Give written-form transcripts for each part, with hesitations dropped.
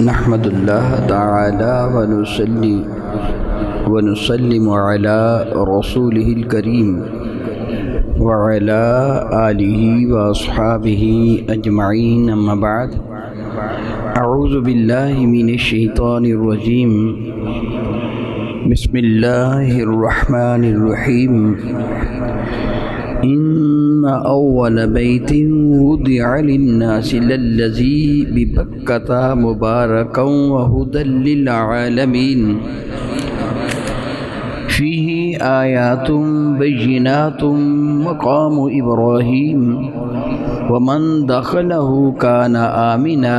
نحمد اللہ تعالی ونسلم علی رسولہ الکریم وعلی آلہ واصحابہ اجمعین، اما بعد، اعوذ باللہ من الشیطان الرجیم، بسم اللہ الرحمن الرحیم۔ ان اول بیت وضع للناس للذی ببکۃ مبارکا وہدی للعالمین فیہ آیات بینات مقام ابراہیم ومن دخلہ کان آمنا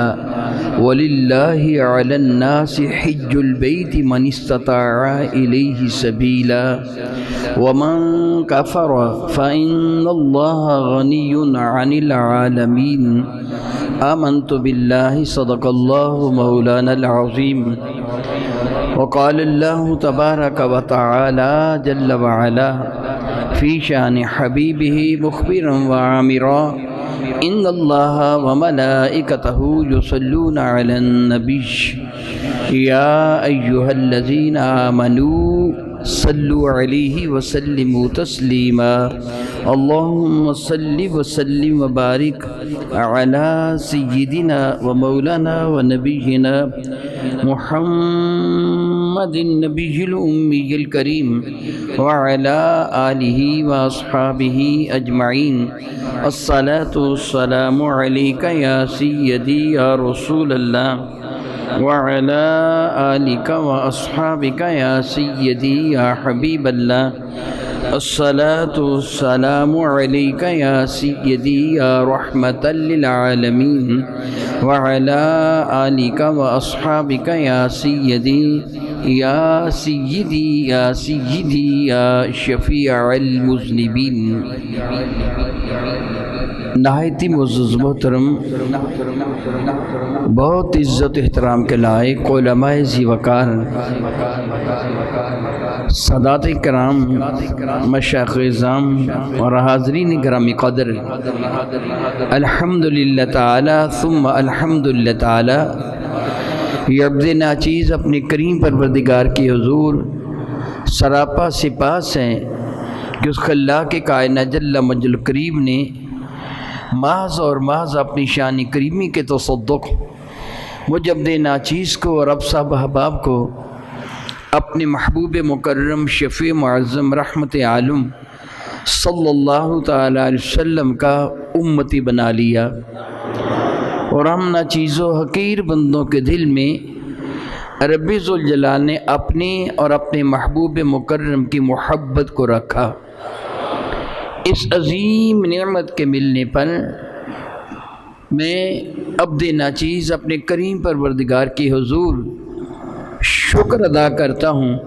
وللہ علی الناس حج البیت من استطاع الیہ سبیلا ومن کفر فإن اللہ غنی عن العالمین۔ آمنت باللہ صدق اللہ مولانا العظیم۔ وقال اللہ تبارک وتعالی جل وعلا فی شان حبیبہ مخبرا وعامرا ان اللہ وملائکتہ یصلون علی النبی یا ایہا الذین آمنوا صلوا علیہ وسلموا تسلیما۔ اللہم صل وسلم وبارک علی سیدنا ومولانا ونبینا محمد النبی الامی الکریم وعلی آلہ واصحابہ اجمعین۔ الصلاۃ والسلام علیک یا سیدی یا رسول اللہ وعلی آلک واصحابک یا سیدی یا حبیب اللہ۔ الصلاۃ والسلام علیک یا سیدی یا رحمۃ للعالمین وعلی آلک واصحابک یا سیدی یا سیدی یا سیدی یا شفیع المذنبین۔ نہایت ہی معزز محترم، بہت عزت احترام کے لائق علماء ذی وقار، سادات کرام، مشائخ اعظام اور حاضرین گرامی قدر، الحمدللہ تعالی ثم الحمدللہ تعالی، یہ عبد ناچیز اپنے کریم پروردگار کی حضور سراپا سپاس ہیں کہ اس خلاق کائنات جل مجل کریم نے محض اور محض اپنی شان کریمی کے تصدق مجھ عبد ناچیز کو اور اب صاحب احباب کو اپنے محبوب مکرم شفیع معظم رحمت عالم صلی اللہ تعالی علیہ وسلم کا امتی بنا لیا، اور ہم ناچیز و حقیر بندوں کے دل میں رب ذوالجلال نے اپنے اور اپنے محبوب مکرم کی محبت کو رکھا۔ اس عظیم نعمت کے ملنے پر میں عبد ناچیز اپنے کریم پروردگار کی حضور شکر ادا کرتا ہوں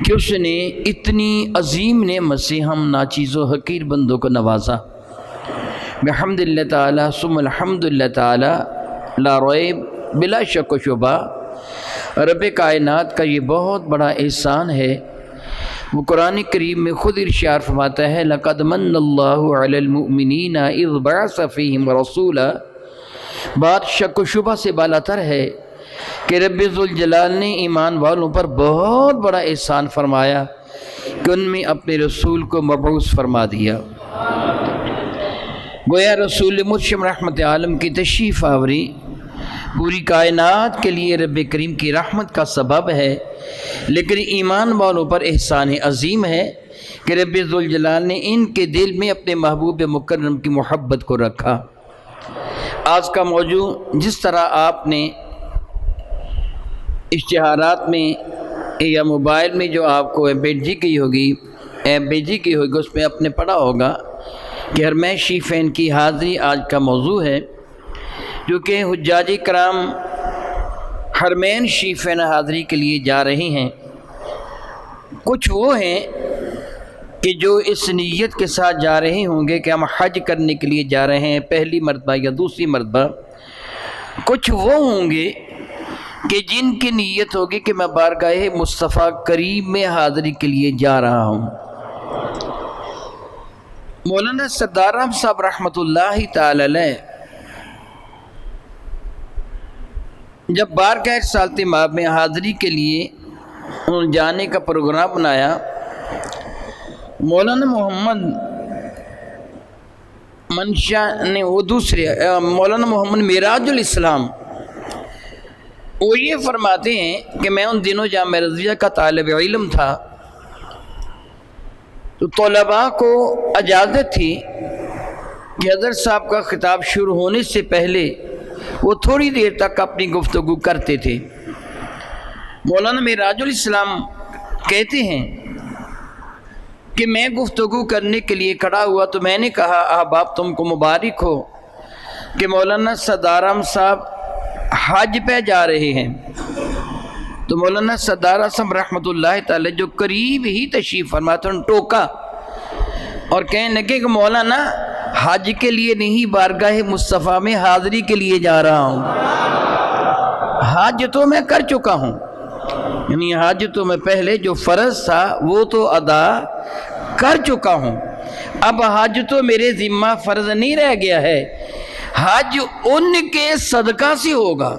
کہ اس نے اتنی عظیم نعمت سے ہم ناچیز و حقیر بندوں کو نوازا۔ بحمد اللہ تعالی ثم الحمد للہ تعالی، لا ریب، بلا شک و شبہ رب کائنات کا یہ بہت بڑا احسان ہے۔ وہ قرآن کریم میں خود ارشاد فرماتا ہے لقد من اللہ علی المؤمنین اذ بعث فیہم رسولا۔ بات شک و شبہ سے بالاتر ہے کہ رب ذوالجلال نے ایمان والوں پر بہت بڑا احسان فرمایا کہ ان میں اپنے رسول کو مبعوث فرما دیا۔ گویا رسول مرشد رحمت عالم کی تشریف آوری پوری کائنات کے لیے رب کریم کی رحمت کا سبب ہے، لیکن ایمان والوں پر احسان عظیم ہے کہ رب ذوالجلال نے ان کے دل میں اپنے محبوب مکرم کی محبت کو رکھا۔ آج کا موضوع جس طرح آپ نے اشتہارات میں یا موبائل میں جو آپ کو ایپ بھیجی گئی ہوگی اس میں آپ نے پڑھا ہوگا کہ حرمین شریفین کی حاضری آج کا موضوع ہے، جو کہ حجاج کرام حرمین شریفین حاضری کے لیے جا رہے ہیں۔ کچھ وہ ہیں کہ جو اس نیت کے ساتھ جا رہے ہوں گے کہ ہم حج کرنے کے لیے جا رہے ہیں پہلی مرتبہ یا دوسری مرتبہ۔ کچھ وہ ہوں گے کہ جن کی نیت ہوگی کہ میں بارگاہ مصطفیٰ کریم میں حاضری کے لیے جا رہا ہوں۔ مولانا سردار احمد صاحب رحمۃ اللہ تعالی علیہ جب بارگاہ رسالت مآب میں حاضری کے لیے جانے کا پروگرام بنایا، مولانا محمد منشا نے وہ دوسرے مولانا محمد معراج الاسلام وہ یہ فرماتے ہیں کہ میں ان دنوں جامعہ رضویہ کا طالب علم تھا، تو طلباء کو اجازت تھی کہ حضرت صاحب کا خطاب شروع ہونے سے پہلے وہ تھوڑی دیر تک اپنی گفتگو کرتے تھے۔ مولانا معراج الاسلام کہتے ہیں کہ میں گفتگو کرنے کے لیے کھڑا ہوا تو میں نے کہا احباب تم کو مبارک ہو کہ مولانا صدارم صاحب حج پہ جا رہے ہیں۔ تو مولانا صدارہ صاحب رحمۃ اللہ تعالی جو قریب ہی تشریف فرماتے ہیں ٹوکا اور کہنے لگے کہ مولانا حج کے لیے نہیں بارگاہ مصطفیٰ میں حاضری کے لیے جا رہا ہوں، حج تو میں کر چکا ہوں، یعنی حج تو میں پہلے جو فرض تھا وہ تو ادا کر چکا ہوں، اب حج تو میرے ذمہ فرض نہیں رہ گیا ہے، حج ان کے صدقہ سے ہوگا۔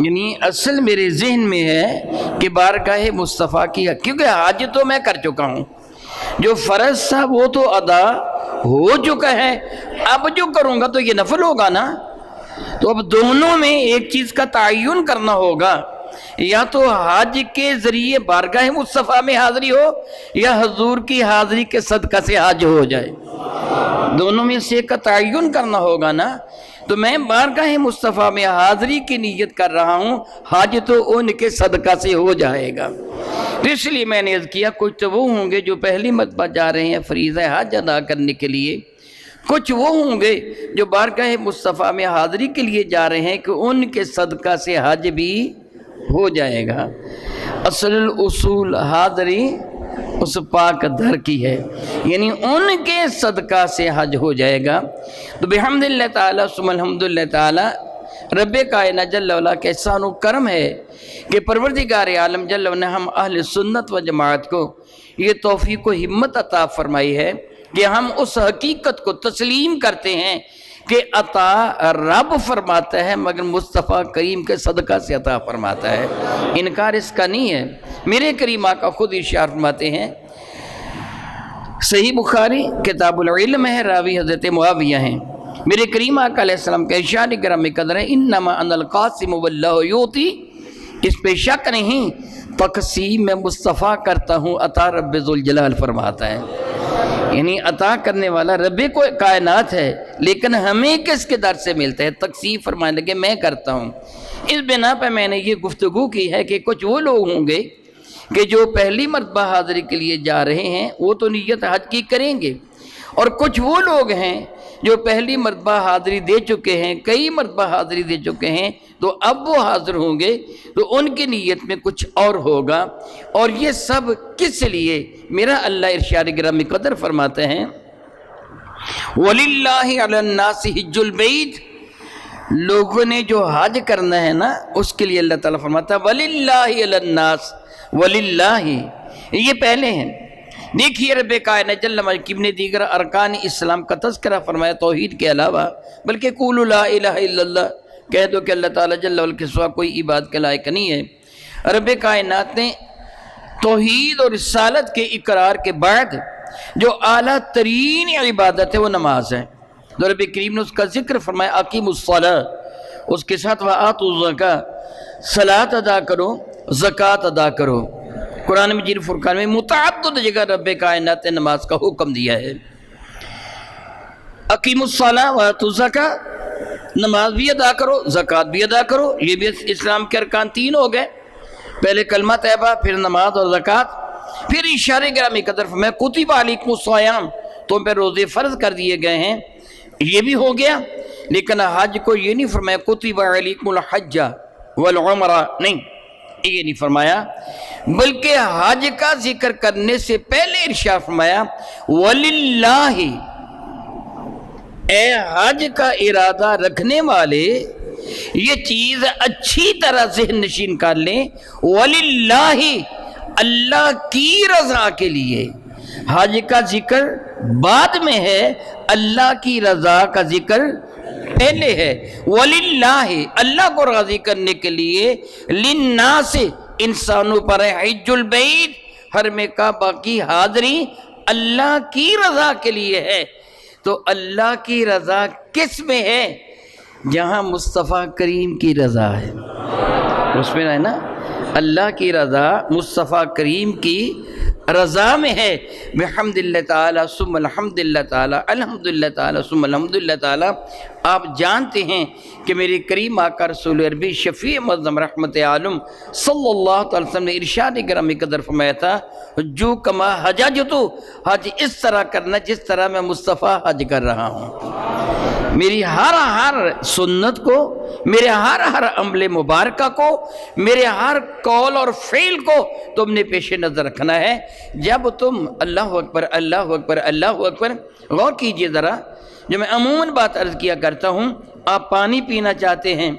یعنی اصل میرے ذہن میں ہے کہ بارگاہ مصطفیٰ کی کیونکہ حج تو میں کر چکا ہوں، جو فرض تھا وہ تو ادا ہو چکا ہے، اب جو کروں گا تو یہ نفل ہوگا نا۔ تو اب دونوں میں ایک چیز کا تعین کرنا ہوگا، یا تو حج کے ذریعے بارگاہ مصطفیٰ میں حاضری ہو یا حضور کی حاضری کے صدقہ سے حج ہو جائے، دونوں میں سے ایک کا تعین کرنا ہوگا نا۔ تو میں بارگاہ مصطفیٰ میں حاضری کی نیت کر رہا ہوں، حج تو ان کے صدقہ سے ہو جائے گا۔ تو اس لیے میں نے عرض کیا کچھ تو وہ ہوں گے جو پہلی مرتبہ جا رہے ہیں فریضہ حج ادا کرنے کے لیے، کچھ وہ ہوں گے جو بارگاہ مصطفیٰ میں حاضری کے لیے جا رہے ہیں کہ ان کے صدقہ سے حج بھی ہو جائے گا۔ اصل الاصول حاضری اس پاک در کی ہے، یعنی ان کے صدقہ سے حج ہو جائے گا۔ تو بحمد اللہ تعالیٰ ثم الحمد اللہ تعالیٰ رب کائنات جل وعلا کا احسان و کرم ہے کہ پروردگار عالم جل وعلا نے ہم اہل سنت و جماعت کو یہ توفیق و ہمت عطا فرمائی ہے کہ ہم اس حقیقت کو تسلیم کرتے ہیں کہ عطا رب فرماتا ہے مگر مصطفیٰ کریم کے صدقہ سے عطا فرماتا ہے، انکار اس کا نہیں ہے۔ میرے کریم آقا خود ارشاد فرماتے ہیں، صحیح بخاری کتاب العلم ہے، راوی حضرت معاویہ ہیں، میرے کریم آقا علیہ السلام کا ارشاد گرامی قدر ہے، انما انا القاسم واللہ یعطی، اس پہ شک نہیں تقسیم میں مصطفیٰ کرتا ہوں، عطا رب ذوالجلال فرماتا ہے، یعنی عطا کرنے والا رب کو کائنات ہے، لیکن ہمیں کس کے در سے ملتا ہے، تقسیم فرمانے لگے میں کرتا ہوں۔ اس بنا پہ میں نے یہ گفتگو کی ہے کہ کچھ وہ لوگ ہوں گے کہ جو پہلی مرتبہ حاضری کے لیے جا رہے ہیں وہ تو نیت حج کی کریں گے، اور کچھ وہ لوگ ہیں جو پہلی مرتبہ حاضری دے چکے ہیں، کئی مرتبہ حاضری دے چکے ہیں، تو اب وہ حاضر ہوں گے تو ان کی نیت میں کچھ اور ہوگا، اور یہ سب کس لیے؟ میرا اللہ ارشاد گرامی قدر فرماتے ہیں وَلِلَّهِ عَلَى النَّاسِ حِجُّ الْبَيْتِ، لوگوں نے جو حج کرنا ہے نا اس کے لیے اللہ تعالیٰ فرماتا ہے وَلِلَّهِ عَلَى النَّاسِ، وَلِلَّهِ یہ پہلے ہیں۔ دیکھیے رب کائنات جل مجید نے دیگر ارکان اسلام کا تذکرہ فرمایا توحید کے علاوہ، بلکہ قولوا لا الہ الا اللہ، کہہ دو کہ اللہ تعالیٰ جل وعلا کے سوا کوئی عبادت کے لائق نہیں ہے۔ رب کائنات نے توحید اور رسالت کے اقرار کے بعد جو اعلیٰ ترین عبادت ہے وہ نماز ہے، تو رب کریم نے اس کا ذکر فرمایا اقیموا الصلاۃ، اس کے ساتھ وآتوا الزکاۃ، صلاۃ ادا کرو، زکوٰۃ ادا کرو۔ قرآن مجید فرقان میں متعدد جگہ رب کائنات نے نماز کا حکم دیا ہے، اقیموا الصلاۃ وآتوا الزکاۃ، نماز بھی ادا کرو، زکوٰۃ بھی ادا کرو، یہ بھی اسلام کے ارکان تین ہو گئے، پہلے کلمہ طیبہ، پھر نماز اور زکوٰۃ، پھر اشارے گرامی قدر فرمایا کتب علیکم الصیام، تم پہ روزے فرض کر دیے گئے ہیں، یہ بھی ہو گیا۔ لیکن حج کو یہ نہیں فرمایا کتب علیکم الحج والعمرہ، نہیں یہ نہیں فرمایا، بلکہ حج کا ذکر کرنے سے پہلے ارشاد فرمایا وَلِلَّهِ، اے حج کا ارادہ رکھنے والے یہ چیز اچھی طرح ذہن نشین کر لیں، وَلِلَّهِ، اللہ کی رضا کے لیے۔ حج کا ذکر بعد میں ہے، اللہ کی رضا کا ذکر پہلے ہے وَلِلَّهِ اللہ کو راضی کرنے کے لیے لِلنَّاسِ انسانوں پر ہے حج البیت حرم کعبہ کی حاضری اللہ کی رضا کے لیے ہے۔ تو اللہ کی رضا کس میں ہے؟ جہاں مصطفیٰ کریم کی رضا ہے اس میں ہے نا، اللہ کی رضا مصطفیٰ کریم کی رضا میں ہے۔ بحمد اللہ تعالیٰ ثم الحمد للہ تعالیٰ الحمد للہ تعالیٰ ثم الحمد للہ تعالیٰ۔ آپ جانتے ہیں کہ میرے کریم آقا رسول عربی شفیع معظم رحمت عالم صلی اللہ علیہ وسلم نے ارشاد گرامی قدر فرمایا تھا جو کما حججتو، حج اس طرح کرنا جس طرح میں مصطفیٰ حج کر رہا ہوں۔ میری ہر سنت کو، میرے ہر عمل مبارکہ کو، میرے ہر قول اور فعل کو تم نے پیش نظر رکھنا ہے۔ جب تم اللہ اکبر اللہ اکبر اللہ اکبر، غور کیجئے ذرا، جو میں عموماً بات عرض کیا کرتا ہوں، آپ پانی پینا چاہتے ہیں،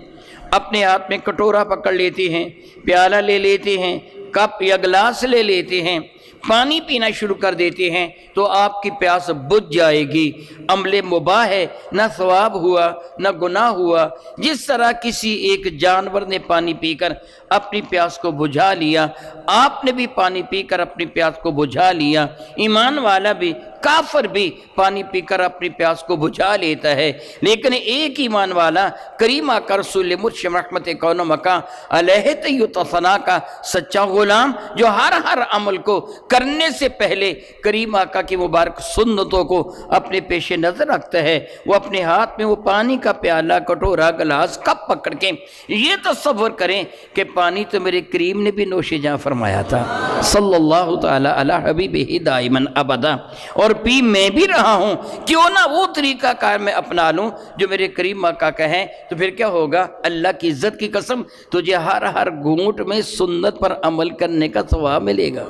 اپنے ہاتھ میں کٹورا پکڑ لیتے ہیں، پیالہ لے لیتے ہیں، کپ یا گلاس لے لیتے ہیں، پانی پینا شروع کر دیتے ہیں تو آپ کی پیاس بجھ جائے گی۔ عمل مباح ہے، نہ ثواب ہوا نہ گناہ ہوا۔ جس طرح کسی ایک جانور نے پانی پی کر اپنی پیاس کو بجھا لیا، آپ نے بھی پانی پی کر اپنی پیاس کو بجھا لیا۔ ایمان والا بھی، کافر بھی پانی پی کر اپنی پیاس کو بجھا لیتا ہے، لیکن ایک ایمان والا کریم آقا رسول مرشد رحمت کون و مکان علیہ طیب ثنا کا سچا غلام، جو ہر عمل کو کرنے سے پہلے کریم آقا کی مبارک سنتوں کو اپنے پیش نظر رکھتا ہے، وہ اپنے ہاتھ میں وہ پانی کا پیالہ، کٹورا، گلاس، کپ پکڑ کے یہ تصور کریں کہ پانی تو میرے کریم نے بھی نوش جاں فرمایا تھا صلی اللہ تعالی علی حبیبہ دائما ابدا، اور پی میں بھی رہا ہوں، کیوں نہ وہ طریقہ کار میں اپنا لوں جو میرے کریم آقا کہیں۔ تو پھر کیا ہوگا؟ اللہ کی عزت کی قسم تجھے ہر گھونٹ میں سنت پر عمل کرنے کا ثواب ملے گا،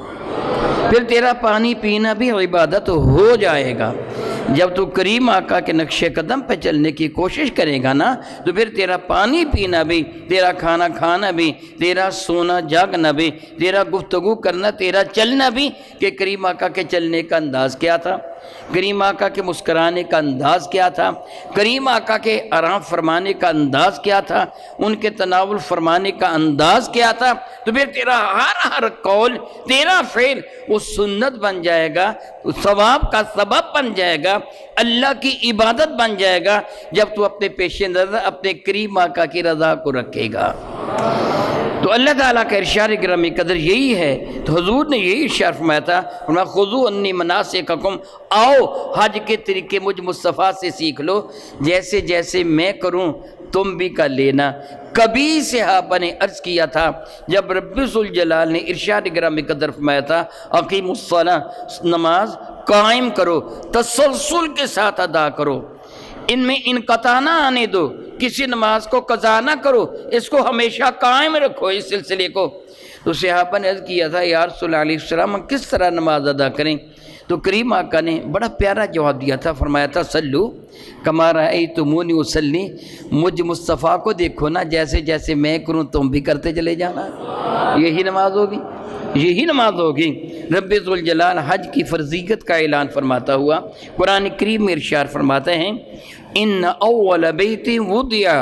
پھر تیرا پانی پینا بھی عبادت ہو جائے گا۔ جب تو کریم آقا کے نقش قدم پہ چلنے کی کوشش کرے گا نا، تو پھر تیرا پانی پینا بھی، تیرا کھانا کھانا بھی، تیرا سونا جاگنا بھی، تیرا گفتگو کرنا، تیرا چلنا بھی، کہ کریم آقا کے چلنے کا انداز کیا تھا، کریم آقا کے مسکرانے کا انداز کیا تھا، کریم آقا کے آرام فرمانے کا انداز کیا تھا، ان کے تناول فرمانے کا انداز کیا تھا، تو پھر تیرا ہر قول، تیرا فعل وہ سنت بن جائے گا، ثواب کا سبب بن جائے گا، اللہ کی عبادت بن جائے گا، جب تو اپنے پیش نظر اپنے کریم آقا کی رضا کو رکھے گا۔ تو اللہ تعالیٰ کا ارشاد گرامی قدر یہی ہے، تو حضور نے یہی ارشاد فرمایا تھا، خُذُوا عَنِّی مَنَاسِکَکُمْ، آؤ حج کے طریقے مجھ مصطفیٰ سے سیکھ لو، جیسے جیسے میں کروں تم بھی کر لینا۔ کبھی صحابہ نے عرض کیا تھا، جب رب ذوالجلال نے ارشاد گرامی قدر فرمایا تھا اقیموا الصلاۃ، نماز قائم کرو، تسلسل کے ساتھ ادا کرو، ان میں انقطاع نہ آنے دو، کسی نماز کو قضا نہ کرو، اس کو ہمیشہ قائم رکھو، اس سلسلے کو۔ تو صحابہ نے عرض کیا تھا یا رسول اللہ علیہ السلام ہم کس طرح نماز ادا کریں؟ تو کریم آقا نے بڑا پیارا جواب دیا تھا، فرمایا تھا سلو کما رأیتمونی اصلی، مجھ مصطفیٰ کو دیکھو نا، جیسے جیسے میں کروں تم بھی کرتے چلے جانا، یہی نماز ہوگی، یہی نماز ہوگی۔ رب ذوالجلال حج کی فرضیت کا اعلان فرماتا ہوا قرآن کریم میں ارشاد فرماتے ہیں ان اول بیت وضع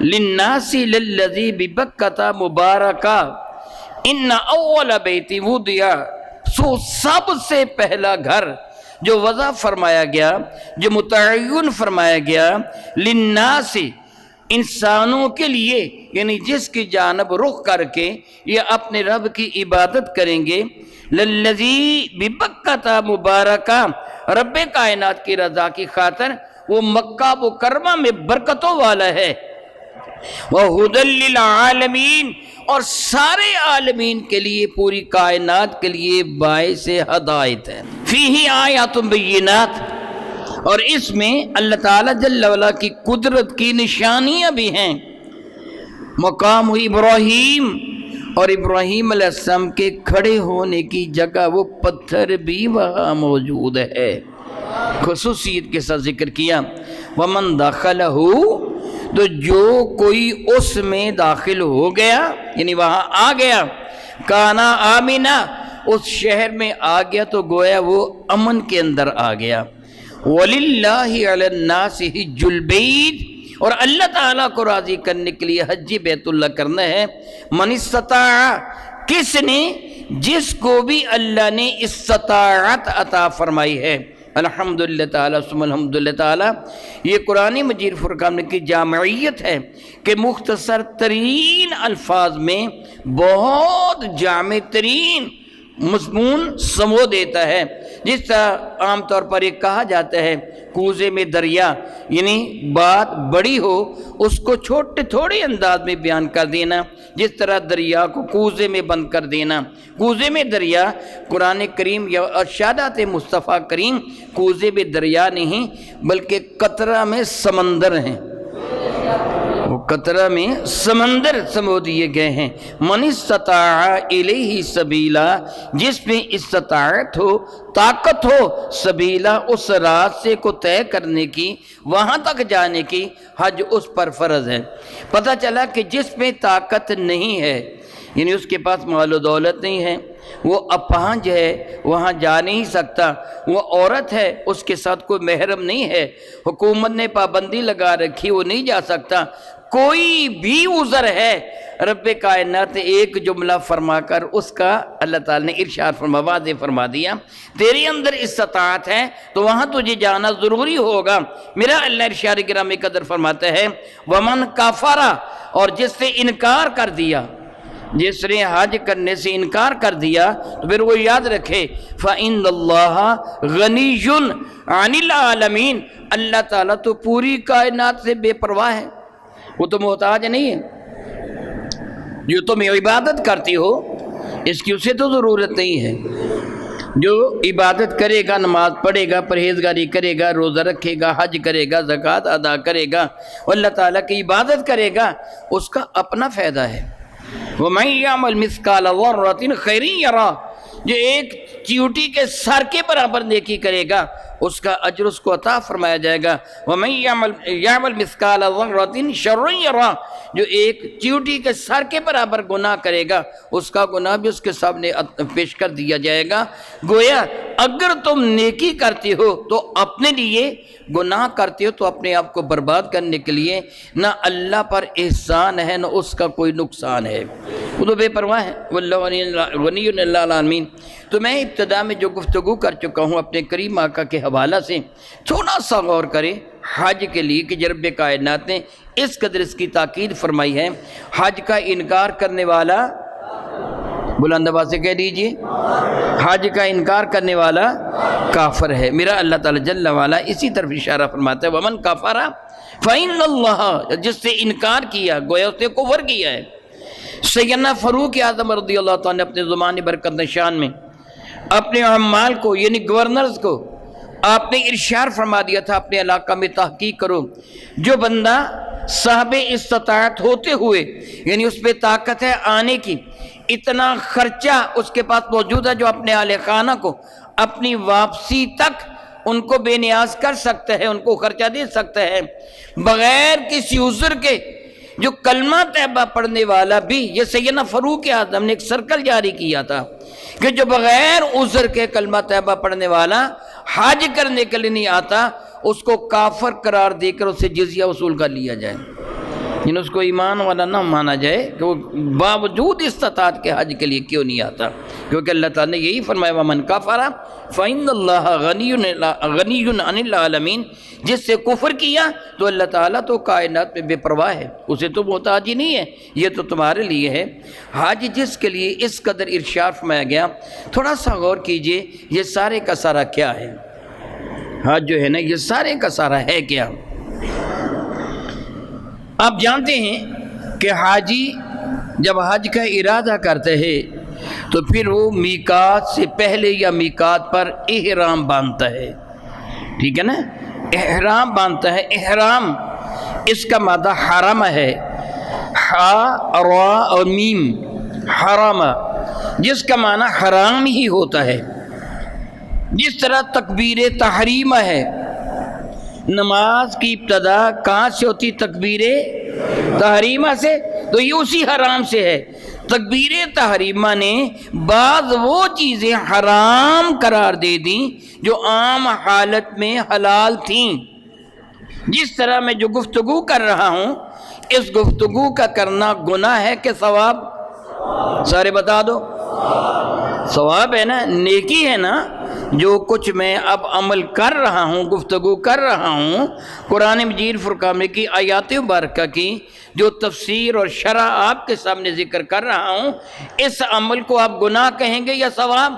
للناس للذی ببکۃ مبارکہ، ان اول بیت وضع، سو سب سے پہلا گھر جو وضع فرمایا گیا، جو متعین فرمایا گیا، للناس انسانوں کے لیے، یعنی جس کی جانب رخ کر کے یہ اپنے رب کی عبادت کریں گے، للذی ببکۃ مبارکہ، رب کائنات کی رضا کی خاطر وہ مکہ مکرمہ میں برکتوں والا ہے، وَهُدًى لِّلْعَالَمِينَ، اور سارے عالمین کے لیے، پوری کائنات کے لیے باعث ہدایت ہے۔ فِيهِ آیاتٌ بَيِّنَاتٌ، اور اس میں اللہ تعالیٰ جل وعلا کی قدرت کی نشانیاں بھی ہیں۔ مقام ابراہیم، اور ابراہیم علیہ السلام کے کھڑے ہونے کی جگہ وہ پتھر بھی وہاں موجود ہے، خصوصیت کے ساتھ ذکر کیا۔ وَمَن دَخَلَهُ، تو جو کوئی اس میں داخل ہو گیا، یعنی وہاں آ گیا، کانا آمینہ، اس شہر میں آ گیا تو گویا وہ امن کے اندر آ گیا۔ وَلِلَّهِ عَلَى النَّاسِ حِجُّ الْبَيْتِ، اور اللہ تعالیٰ کو راضی کرنے کے لیے حج بیت اللہ کرنا ہے۔ من استطاع، کس نے؟ جس کو بھی اللہ نے استطاعت عطا فرمائی ہے۔ الحمدللہ تعالیٰ ثم الحمدللہ تعالیٰ، یہ قرآن مجید فرقان کی جامعیت ہے کہ مختصر ترین الفاظ میں بہت جامع ترین مضمون سمو دیتا ہے۔ جس طرح عام طور پر یہ کہا جاتا ہے کوزے میں دریا، یعنی بات بڑی ہو اس کو چھوٹے تھوڑے انداز میں بیان کر دینا، جس طرح دریا کو کوزے میں بند کر دینا۔ کوزے میں دریا قرآن کریم یا ارشادات مصطفیٰ کریم کوزے میں دریا نہیں بلکہ قطرہ میں سمندر ہیں، وہ قطرہ میں سمندر سمو دیے گئے ہیں۔ من استطاع الیہ سبیلا، جس میں استطاعت ہو، طاقت ہو، سبیلا اس راستے کو طے کرنے کی، وہاں تک جانے کی، حج اس پر فرض ہے۔ پتہ چلا کہ جس میں طاقت نہیں ہے، یعنی اس کے پاس مال و دولت نہیں ہے، وہ اپاہج ہے، وہاں جا نہیں سکتا، وہ عورت ہے، اس کے ساتھ کوئی محرم نہیں ہے، حکومت نے پابندی لگا رکھی، وہ نہیں جا سکتا، کوئی بھی عذر ہے، رب کائنات نے ایک جملہ فرما کر اس کا اللہ تعالیٰ نے ارشاد فرما واضح فرما دیا، تیرے اندر استطاعت ہے تو وہاں تجھے جانا ضروری ہوگا۔ میرا اللہ ارشاد گرامی قدر فرماتا ہے ومن کفر، اور جس نے انکار کر دیا، جس نے حج کرنے سے انکار کر دیا تو پھر وہ یاد رکھے فَإِنَّ اللَّهَ غَنِيٌّ عَنِ الْعَالَمِينَ، اللہ تعالیٰ تو پوری کائنات سے بے پرواہ ہے، وہ تو محتاج نہیں ہے۔ جو تم عبادت کرتی ہو اس کی اسے تو ضرورت نہیں ہے، جو عبادت کرے گا، نماز پڑھے گا، پرہیزگاری کرے گا، روزہ رکھے گا، حج کرے گا، زکوٰۃ ادا کرے گا، اللہ تعالیٰ کی عبادت کرے گا، اس کا اپنا فائدہ ہے۔ وَمَن يَعْمَلْ مِثْقَالَ ذَرَّةٍ خَيْرًا يَرَهُ، جو ایک چیوٹی کے سر کے برابر نیکی کرے گا اس کا اجر اس کو عطا فرمایا جائے گا۔ وَمَن يَعْمَلْ مِثْقَالَ ذَرَّةٍ شَرًّا يَرَهُ، جو ایک چیوٹی کے سر کے برابر گناہ کرے گا اس کا گناہ بھی اس کے سامنے پیش کر دیا جائے گا۔ گویا اگر تم نیکی کرتی ہو تو اپنے لیے، گناہ کرتے ہو تو اپنے آپ کو برباد کرنے کے لیے، نہ اللہ پر احسان ہے نہ اس کا کوئی نقصان ہے، وہ تو بے پرواہ ہے۔ واللہ غنی عن العالمین۔ تو میں ابتدا میں جو گفتگو کر چکا ہوں اپنے کریم آقا کے حوالہ سے، تھوڑا سا غور کریں حج کے لیے کہ رب کائنات نے اس قدر اس کی تاکید فرمائی ہے۔ حج کا انکار کرنے والا، بلند آواز سے کہہ دیجئے، حج کا انکار کرنے والا کافر ہے۔ میرا اللہ تعالیٰ جل وعلا اسی طرف اشارہ فرماتا ہے وَمَن کَفَرَ فَإِنَّ اللَّهَ، جس سے انکار کیا گویا اس نے کفر کیا ہے۔ سیدنا فاروق اعظم رضی اللہ تعالیٰ نے اپنے زمان برکت نشان میں اپنے عمال کو یعنی گورنرز کو آپ نے ارشاد فرما دیا تھا اپنے علاقہ میں تحقیق کرو، جو بندہ صاحب استطاعت ہوتے ہوئے یعنی اس پہ طاقت ہے آنے کی، اتنا خرچہ اس کے پاس موجود ہے جو اپنے اہل خانہ کو اپنی واپسی تک ان کو بے نیاز کر سکتا ہے، ان کو خرچہ دے سکتا ہے بغیر کسی عذر کے، جو کلمہ طیبہ پڑھنے والا بھی، یہ سیدنا فاروق اعظم نے ایک سرکل جاری کیا تھا کہ جو بغیر عذر کے کلمہ طیبہ پڑھنے والا حج کرنے کے لیے نہیں آتا اس کو کافر قرار دے کر اسے جزیہ وصول کر لیا جائے، یعنی اس کو ایمان والا نہ مانا جائے کہ وہ باوجود استطاعت کے حج کے لیے کیوں نہیں آتا، کیونکہ اللہ تعالیٰ نے یہی فرمایا وَمَن کَفَرَ فَإِنَّ اللَّهَ غَنِيٌّ عَنِ الْعَالَمِينَ، جس سے کفر کیا تو اللہ تعالیٰ تو کائنات میں بے پرواہ ہے، اسے تو محتاج ہی نہیں ہے، یہ تو تمہارے لیے ہے۔ حج جس کے لیے اس قدر ارشاد فرمایا گیا، تھوڑا سا غور کیجئے یہ سارے کا سارا کیا ہے، حج جو ہے نا یہ سارے کا سارا ہے کیا؟ آپ جانتے ہیں کہ حاجی جب حج کا ارادہ کرتے ہیں تو پھر وہ میقات سے پہلے یا میقات پر احرام باندھتا ہے، ٹھیک ہے نا، احرام باندھتا ہے۔ احرام اس کا مادہ حرم ہے، حا را اور میم، حرم، جس کا معنی حرام ہی ہوتا ہے۔ جس طرح تکبیر تحریمہ ہے، نماز کی ابتدا کہاں سے ہوتی؟ تکبیر تحریمہ سے، تو یہ اسی حرام سے ہے۔ تکبیر تحریمہ نے بعض وہ چیزیں حرام قرار دے دیں جو عام حالت میں حلال تھیں، جس طرح میں جو گفتگو کر رہا ہوں اس گفتگو کا کرنا گناہ ہے کہ ثواب؟ سارے بتا دو، ثواب ہے نا، نیکی ہے نا۔ جو کچھ میں اب عمل کر رہا ہوں، گفتگو کر رہا ہوں قرآن مجید فرقان میں کی آیات مبارکہ کی جو تفسیر اور شرح آپ کے سامنے ذکر کر رہا ہوں، اس عمل کو آپ گناہ کہیں گے یا ثواب؟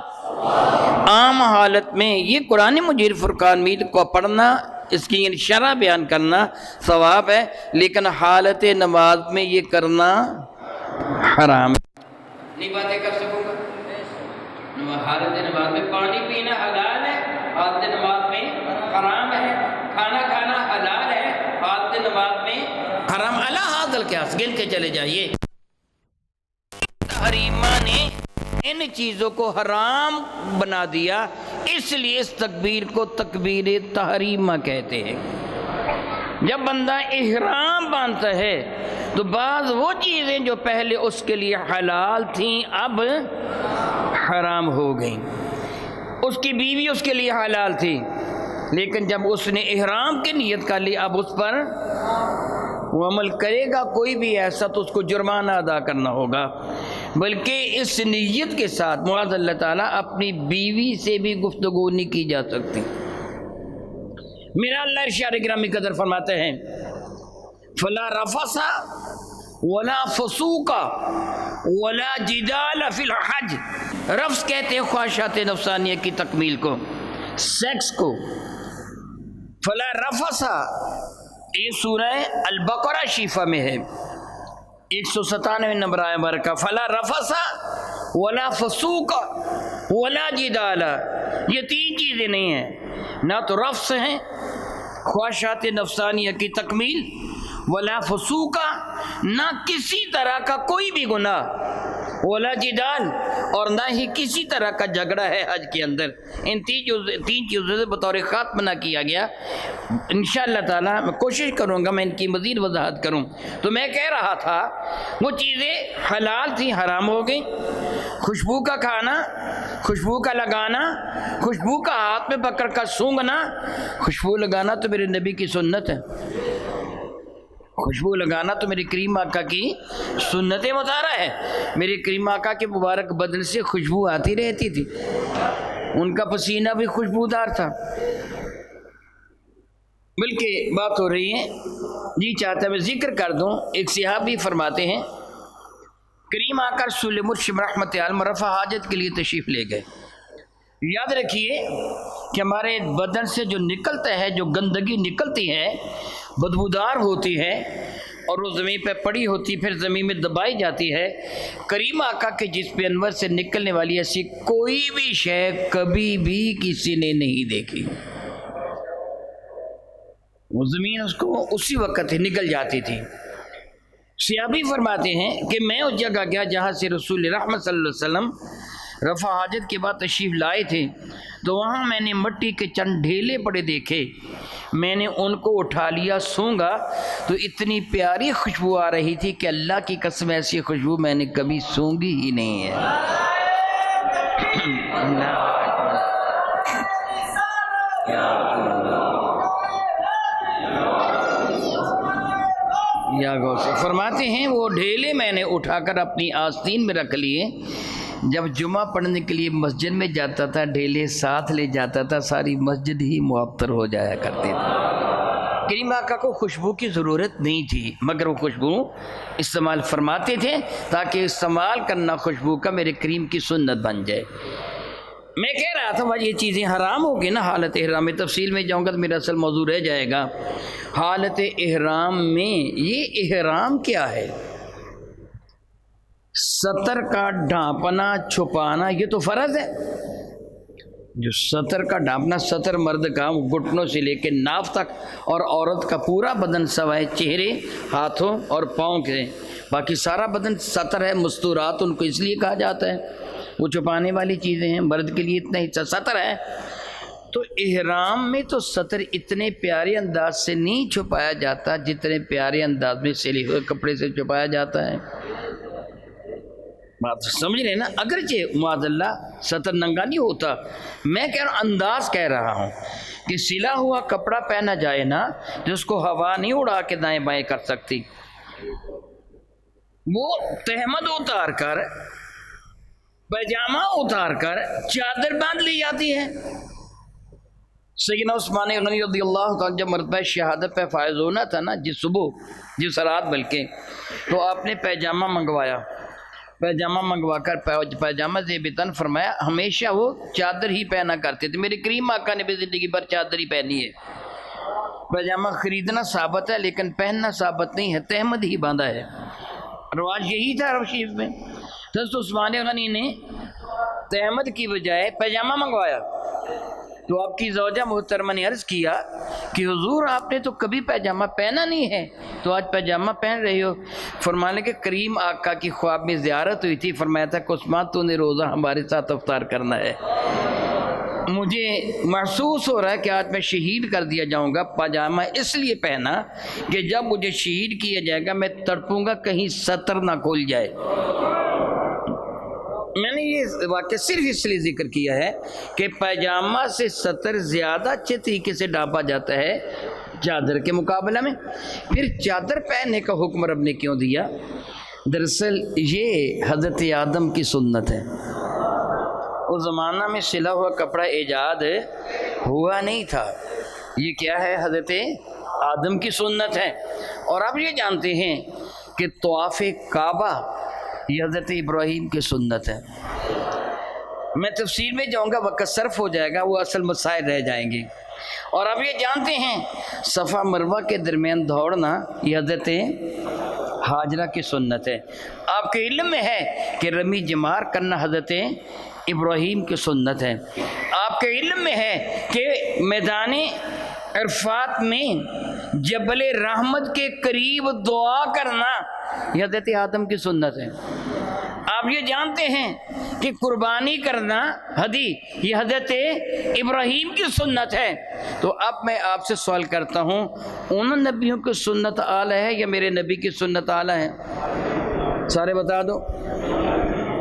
عام حالت میں یہ قرآن مجید فرقان مجید کو پڑھنا، اس کی شرح بیان کرنا ثواب ہے، لیکن حالت نماز میں یہ کرنا حرام ہے۔ نہیں باتیں کر سکوں گا؟ حالت نماز میں پانی پینا حلال ہے، حالت نماز میں حرام ہے، کھانا کھانا حلال ہے، حالت نماز میں حرام۔ علی ھذا القیاس گن کے چلے جائیے، تحریمہ نے ان چیزوں کو حرام بنا دیا، اس لیے اس تکبیر کو تکبیر تحریمہ کہتے ہیں۔ جب بندہ احرام باندھتا ہے تو بعض وہ چیزیں جو پہلے اس کے لیے حلال تھیں اب حرام ہو گئیں۔ اس کی بیوی اس کے لیے حلال تھی، لیکن جب اس نے احرام کی نیت کر لی اب اس پر وہ عمل کرے گا کوئی بھی ایسا تو اس کو جرمانہ ادا کرنا ہوگا، بلکہ اس نیت کے ساتھ معاذ اللہ تعالیٰ اپنی بیوی سے بھی گفتگو نہیں کی جا سکتی۔ میرا اللہ ارشاد گرامی قدر فرماتے ہیں فلا رفث ولا فسوق ولا جدال فی الحج۔ رفث کہتے ہیں خواہشات نفسانیہ کی تکمیل کو، سیکس کو۔ فلا رفث یہ سورہ البقرہ شیفہ میں ہے، 197 نمبر آیہ مبارکہ۔ فلا رفث ولا فسوق ولا جدال، یہ تین چیزیں نہیں ہیں، نہ تو رفث ہیں خواہشات نفسانیہ کی تکمیل، ولا فسوق نہ کسی طرح کا کوئی بھی گناہ، ولا جدال اور نہ ہی کسی طرح کا جھگڑا ہے حج کے اندر۔ ان تین چیزوں سے بطور خاص منع کیا گیا۔ انشاءاللہ تعالی میں کوشش کروں گا میں ان کی مزید وضاحت کروں۔ تو میں کہہ رہا تھا وہ چیزیں حلال تھیں حرام ہو گئیں، خوشبو کا کھانا، خوشبو کا لگانا، خوشبو کا ہاتھ میں پکڑ کر سونگھنا۔ خوشبو لگانا تو میرے نبی کی سنت ہے، خوشبو لگانا تو میرے کریم آقا کی سنت مطہرہ ہے۔ میرے کریم آقا کے مبارک بدن سے خوشبو آتی رہتی تھی، ان کا پسینہ بھی خوشبودار تھا۔ بلکہ بات ہو رہی ہے جی چاہتا میں ذکر کر دوں، ایک صحابی فرماتے ہیں کریم آقا رسول مرشد رحمت عالم رفع حاجت کے لیے تشریف لے گئے۔ یاد رکھیے کہ ہمارے بدن سے جو نکلتا ہے، جو گندگی نکلتی ہے بدبودار ہوتی ہے اور وہ زمین پہ پڑی ہوتی پھر زمین میں دبائی جاتی ہے، کریم آقا کے جسم انور سے نکلنے والی ایسی کوئی بھی شے کبھی بھی کسی نے نہیں دیکھی۔ وہ زمین اس کو اسی وقت ہی نکل جاتی تھی۔ صحابی فرماتے ہیں کہ میں اس جگہ گیا جہاں سے رسول رحمت صلی اللہ علیہ وسلم رفع حاجت کے بعد تشریف لائے تھے، تو وہاں میں نے مٹی کے چند ڈھیلے پڑے دیکھے، میں نے ان کو اٹھا لیا، سونگا تو اتنی پیاری خوشبو آ رہی تھی کہ اللہ کی قسم ایسی خوشبو میں نے کبھی سونگی ہی نہیں ہے۔ یا غوث فرماتے ہیں وہ ڈھیلے میں نے اٹھا کر اپنی آستین میں رکھ لیے۔ جب جمعہ پڑھنے کے لیے مسجد میں جاتا تھا ڈھیلے ساتھ لے جاتا تھا، ساری مسجد ہی معطر ہو جایا کرتی تھی۔ کریم آقا کو خوشبو کی ضرورت نہیں تھی، مگر وہ خوشبو استعمال فرماتے تھے تاکہ استعمال کرنا خوشبو کا میرے کریم کی سنت بن جائے۔ میں کہہ رہا تھا یہ چیزیں حرام ہوگی نا حالت احرام میں، تفصیل میں جاؤں گا تو میرا اصل موضوع رہ جائے گا۔ حالت احرام میں یہ احرام کیا ہے؟ ستر کا ڈھانپنا چھپانا یہ تو فرض ہے۔ جو ستر کا ڈھانپنا، ستر مرد کا گھٹنوں سے لے کے ناف تک اور عورت کا پورا بدن سوائے چہرے، ہاتھوں اور پاؤں کے، باقی سارا بدن ستر ہے۔ مستورات ان کو اس لیے کہا جاتا ہے، وہ چھپانے والی چیزیں ہیں، مرد کے لیے اتنا حصہ ستر ہے۔ تو احرام میں تو ستر اتنے پیارے انداز سے نہیں چھپایا جاتا جتنے پیارے انداز میں سلے ہوئے کپڑے سے چھپایا جاتا ہے۔ بات سمجھ رہے نا؟ اگرچہ معاذ اللہ سطر ننگا نہیں ہوتا، میں کہہ رہا ہوں، انداز کہہ رہا ہوں کہ سلا ہوا کپڑا پہنا جائے نا، جس کو ہوا نہیں اڑا کے دائیں بائیں کر سکتی، وہ تہمد اتار کر، پیجامہ اتار کر چادر باندھ لی جاتی ہے۔ سیدنا عثمان غنی رضی اللہ تعالیٰ جب مرتبہ شہادت پہ فائز ہونا تھا نا، جس صبح، جس رات بلکہ، تو آپ نے پیجامہ منگوایا، پیجامہ منگوا کر پیجامہ زیبتن فرمایا ہمیشہ وہ چادر ہی پہنا کرتے تھے، میرے کریم آقا نے بھی زندگی پر چادر ہی پہنی ہے۔ پیجامہ خریدنا ثابت ہے لیکن پہننا ثابت نہیں ہے، تہمد ہی باندھا ہے، رواج یہی تھا عرب شریف میں۔ حضرت عثمان غنی نے تہمد کی بجائے پیجامہ منگوایا، تو آپ کی زوجہ محترمہ نے عرض کیا کہ حضور آپ نے تو کبھی پیجامہ پہنا نہیں ہے، تو آج پیجامہ پہن رہی ہو؟ فرمانے کہ کریم آقا کی خواب میں زیارت ہوئی تھی، فرمایا تھا کہ عثمان تو نے روزہ ہمارے ساتھ افطار کرنا ہے، مجھے محسوس ہو رہا ہے کہ آج میں شہید کر دیا جاؤں گا، پاجامہ اس لیے پہنا کہ جب مجھے شہید کیا جائے گا میں تڑپوں گا کہیں سطر نہ کھل جائے۔ میں نے یہ واقعہ صرف اس لیے ذکر کیا ہے کہ پیجامہ سے سطر زیادہ اچھے طریقے سے ڈھانپا جاتا ہے چادر کے مقابلہ میں۔ پھر چادر پہننے کا حکم رب نے کیوں دیا؟ دراصل یہ حضرت آدم کی سنت ہے، اس زمانہ میں سلا ہوا کپڑا ایجاد ہوا نہیں تھا، یہ کیا ہے؟ حضرت آدم کی سنت ہے۔ اور آپ یہ جانتے ہیں کہ طواف کعبہ یہ حضرت ابراہیم کی سنت ہے۔ میں تفصیل میں جاؤں گا، وقت صرف ہو جائے گا، وہ اصل مسائل رہ جائیں گے۔ اور آپ یہ جانتے ہیں صفا مروہ کے درمیان دوڑنا یہ حضرت ہاجرہ کی سنت ہے۔ آپ کے علم میں ہے کہ رمی جمار کرنا حضرت ابراہیم کی سنت ہے۔ آپ کے علم میں ہے کہ میدان عرفات میں جبل رحمت کے قریب دعا کرنا یہ حضرت آدم کی سنت ہے۔ آپ یہ جانتے ہیں کہ قربانی کرنا ہدی یہ حضرت ابراہیم کی سنت ہے۔ تو اب میں آپ سے سوال کرتا ہوں، ان نبیوں کی سنت اعلیٰ ہے یا میرے نبی کی سنت اعلیٰ ہے؟ سارے بتا دو۔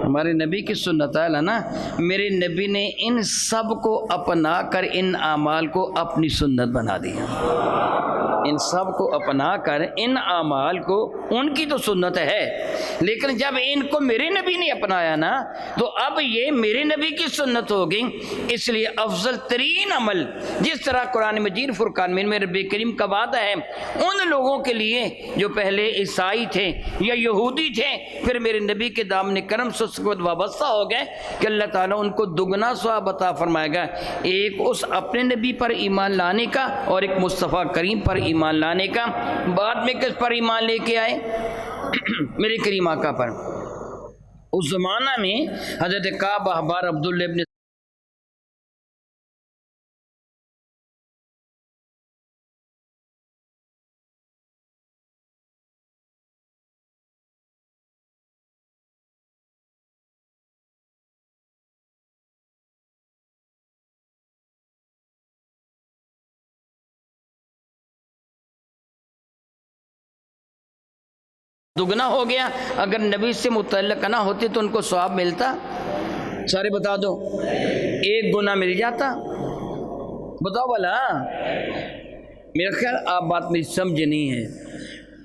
ہمارے نبی کی سنت اعلیٰ نا، میرے نبی نے ان سب کو اپنا کر ان اعمال کو اپنی سنت بنا دیا، ان سب کو اپنا کر ان اعمال کو ان کی تو سنت ہے، لیکن جب ان کو میرے نبی نے اپنایا نا تو اب یہ میرے نبی کی سنت ہو گئی۔ اس لیے افضل ترین عمل، جس طرح قرآن مجید فرقان میں رب کریم کا وعدہ ہے ان لوگوں کے لیے جو پہلے عیسائی تھے یا یہودی تھے، پھر میرے نبی کے دامن کرم سے وابستہ ہو گئے کہ اللہ تعالیٰ ان کو دگنا ثواب عطا فرمائے گا، ایک اس اپنے نبی پر ایمان لانے کا اور ایک مصطفیٰ کریم پر ایمان لانے کا۔ بعد میں کس پر ایمان لے کے آئے؟ میرے کریم آقا پر۔ اس زمانہ میں حضرت کعب احبار عبداللہ ابن دگنا ہو گیا، اگر نبی سے متعلق نہ ہوتے تو ان کو ثواب ملتا؟ سارے بتا دو، ایک گناہ مل جاتا؟ بتاؤ بھلا۔ میرا خیال آپ بات میری سمجھ نہیں ہے۔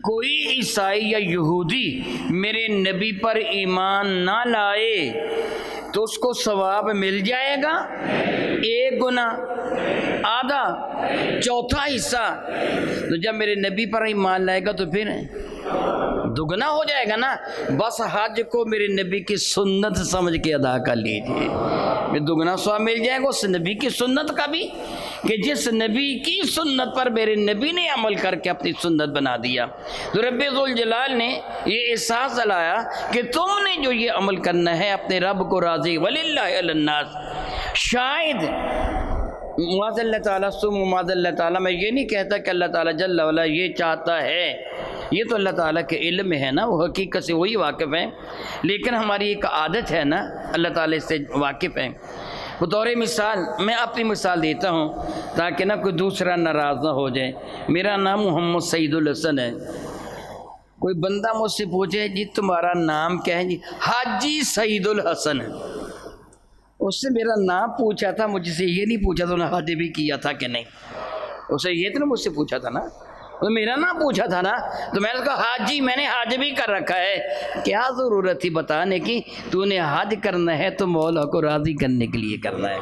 کوئی عیسائی یا یہودی میرے نبی پر ایمان نہ لائے تو اس کو ثواب مل جائے گا؟ ایک گناہ، آدھا، چوتھا حصہ۔ تو جب میرے نبی پر ایمان لائے گا تو پھر دگنا ہو جائے گا نا۔ بس حج کو میرے نبی کی سنت سمجھ کے ادا کر لیجیے، دگنا ثواب مل جائے گا اس نبی کی سنت کا بھی، کہ جس نبی کی سنت پر میرے نبی نے عمل کر کے اپنی سنت بنا دیا۔ تو رب ذوالجلال نے یہ احساس دلایا کہ تم نے جو یہ عمل کرنا ہے اپنے رب کو راضی، وَلِلَّهِ عَلَى النَّاسِ، شاید معاذ اللہ تعالیٰ معاذ اللہ تعالیٰ، میں یہ نہیں کہتا کہ اللہ تعالیٰ جل وعلا یہ چاہتا ہے، یہ تو اللہ تعالیٰ کے علم میں ہے نا، وہ حقیقت سے وہی واقف ہے، لیکن ہماری ایک عادت ہے نا، اللہ تعالیٰ اس سے واقف ہے۔ بطور مثال میں اپنی مثال دیتا ہوں تاکہ نہ کوئی دوسرا ناراض نہ ہو جائے۔ میرا نام محمد سعید الحسن ہے، کوئی بندہ مجھ سے پوچھے جی تمہارا نام کیا ہے؟ جی حاجی سعید الحسن ہے۔ اس نے میرا نام پوچھا تھا، مجھ سے یہ نہیں پوچھا تو نے حج بھی کیا تھا کہ نہیں، اسے یہ تو مجھ سے پوچھا تھا نا، تو میرا نام پوچھا تھا نا، تو میں نے کہا حاجی میں نے حج بھی کر رکھا ہے۔ کیا ضرورت تھی بتانے کی؟ تو نے حج کرنا ہے تو مولا کو راضی کرنے کے لیے کرنا ہے،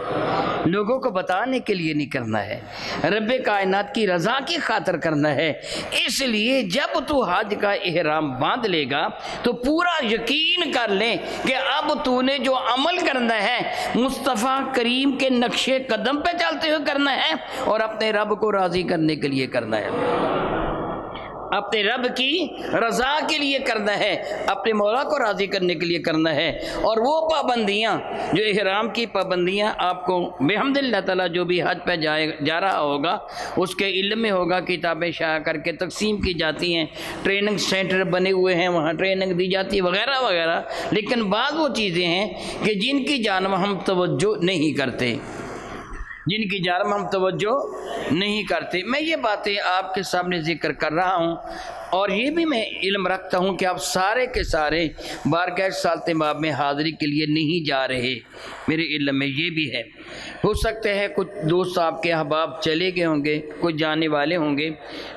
لوگوں کو بتانے کے لیے نہیں کرنا ہے، رب کائنات کی رضا کی خاطر کرنا ہے۔ اس لیے جب تو حج کا احرام باندھ لے گا تو پورا یقین کر لیں کہ اب تو نے جو عمل کرنا ہے مصطفیٰ کریم کے نقش قدم پہ چلتے ہوئے کرنا ہے اور اپنے رب کو راضی کرنے کے لیے کرنا ہے، اپنے رب کی رضا کے لیے کرنا ہے، اپنے مولا کو راضی کرنے کے لیے کرنا ہے۔ اور وہ پابندیاں جو احرام کی پابندیاں آپ کو بحمد اللہ تعالیٰ جو بھی حج پہ جا رہا ہوگا اس کے علم میں ہوگا، کتابیں شائع کر کے تقسیم کی جاتی ہیں، ٹریننگ سینٹر بنے ہوئے ہیں، وہاں ٹریننگ دی جاتی ہے وغیرہ وغیرہ، لیکن بعض وہ چیزیں ہیں کہ جن کی جانب ہم توجہ نہیں کرتے، جن کی جانب ہم توجہ نہیں کرتے۔ میں یہ باتیں آپ کے سامنے ذکر کر رہا ہوں اور یہ بھی میں علم رکھتا ہوں کہ آپ سارے کے سارے بارگاہ سالت مآب میں حاضری کے لیے نہیں جا رہے، میرے علم میں یہ بھی ہے۔ ہو سکتا ہے کچھ دوست آپ کے احباب چلے گئے ہوں گے، کچھ جانے والے ہوں گے،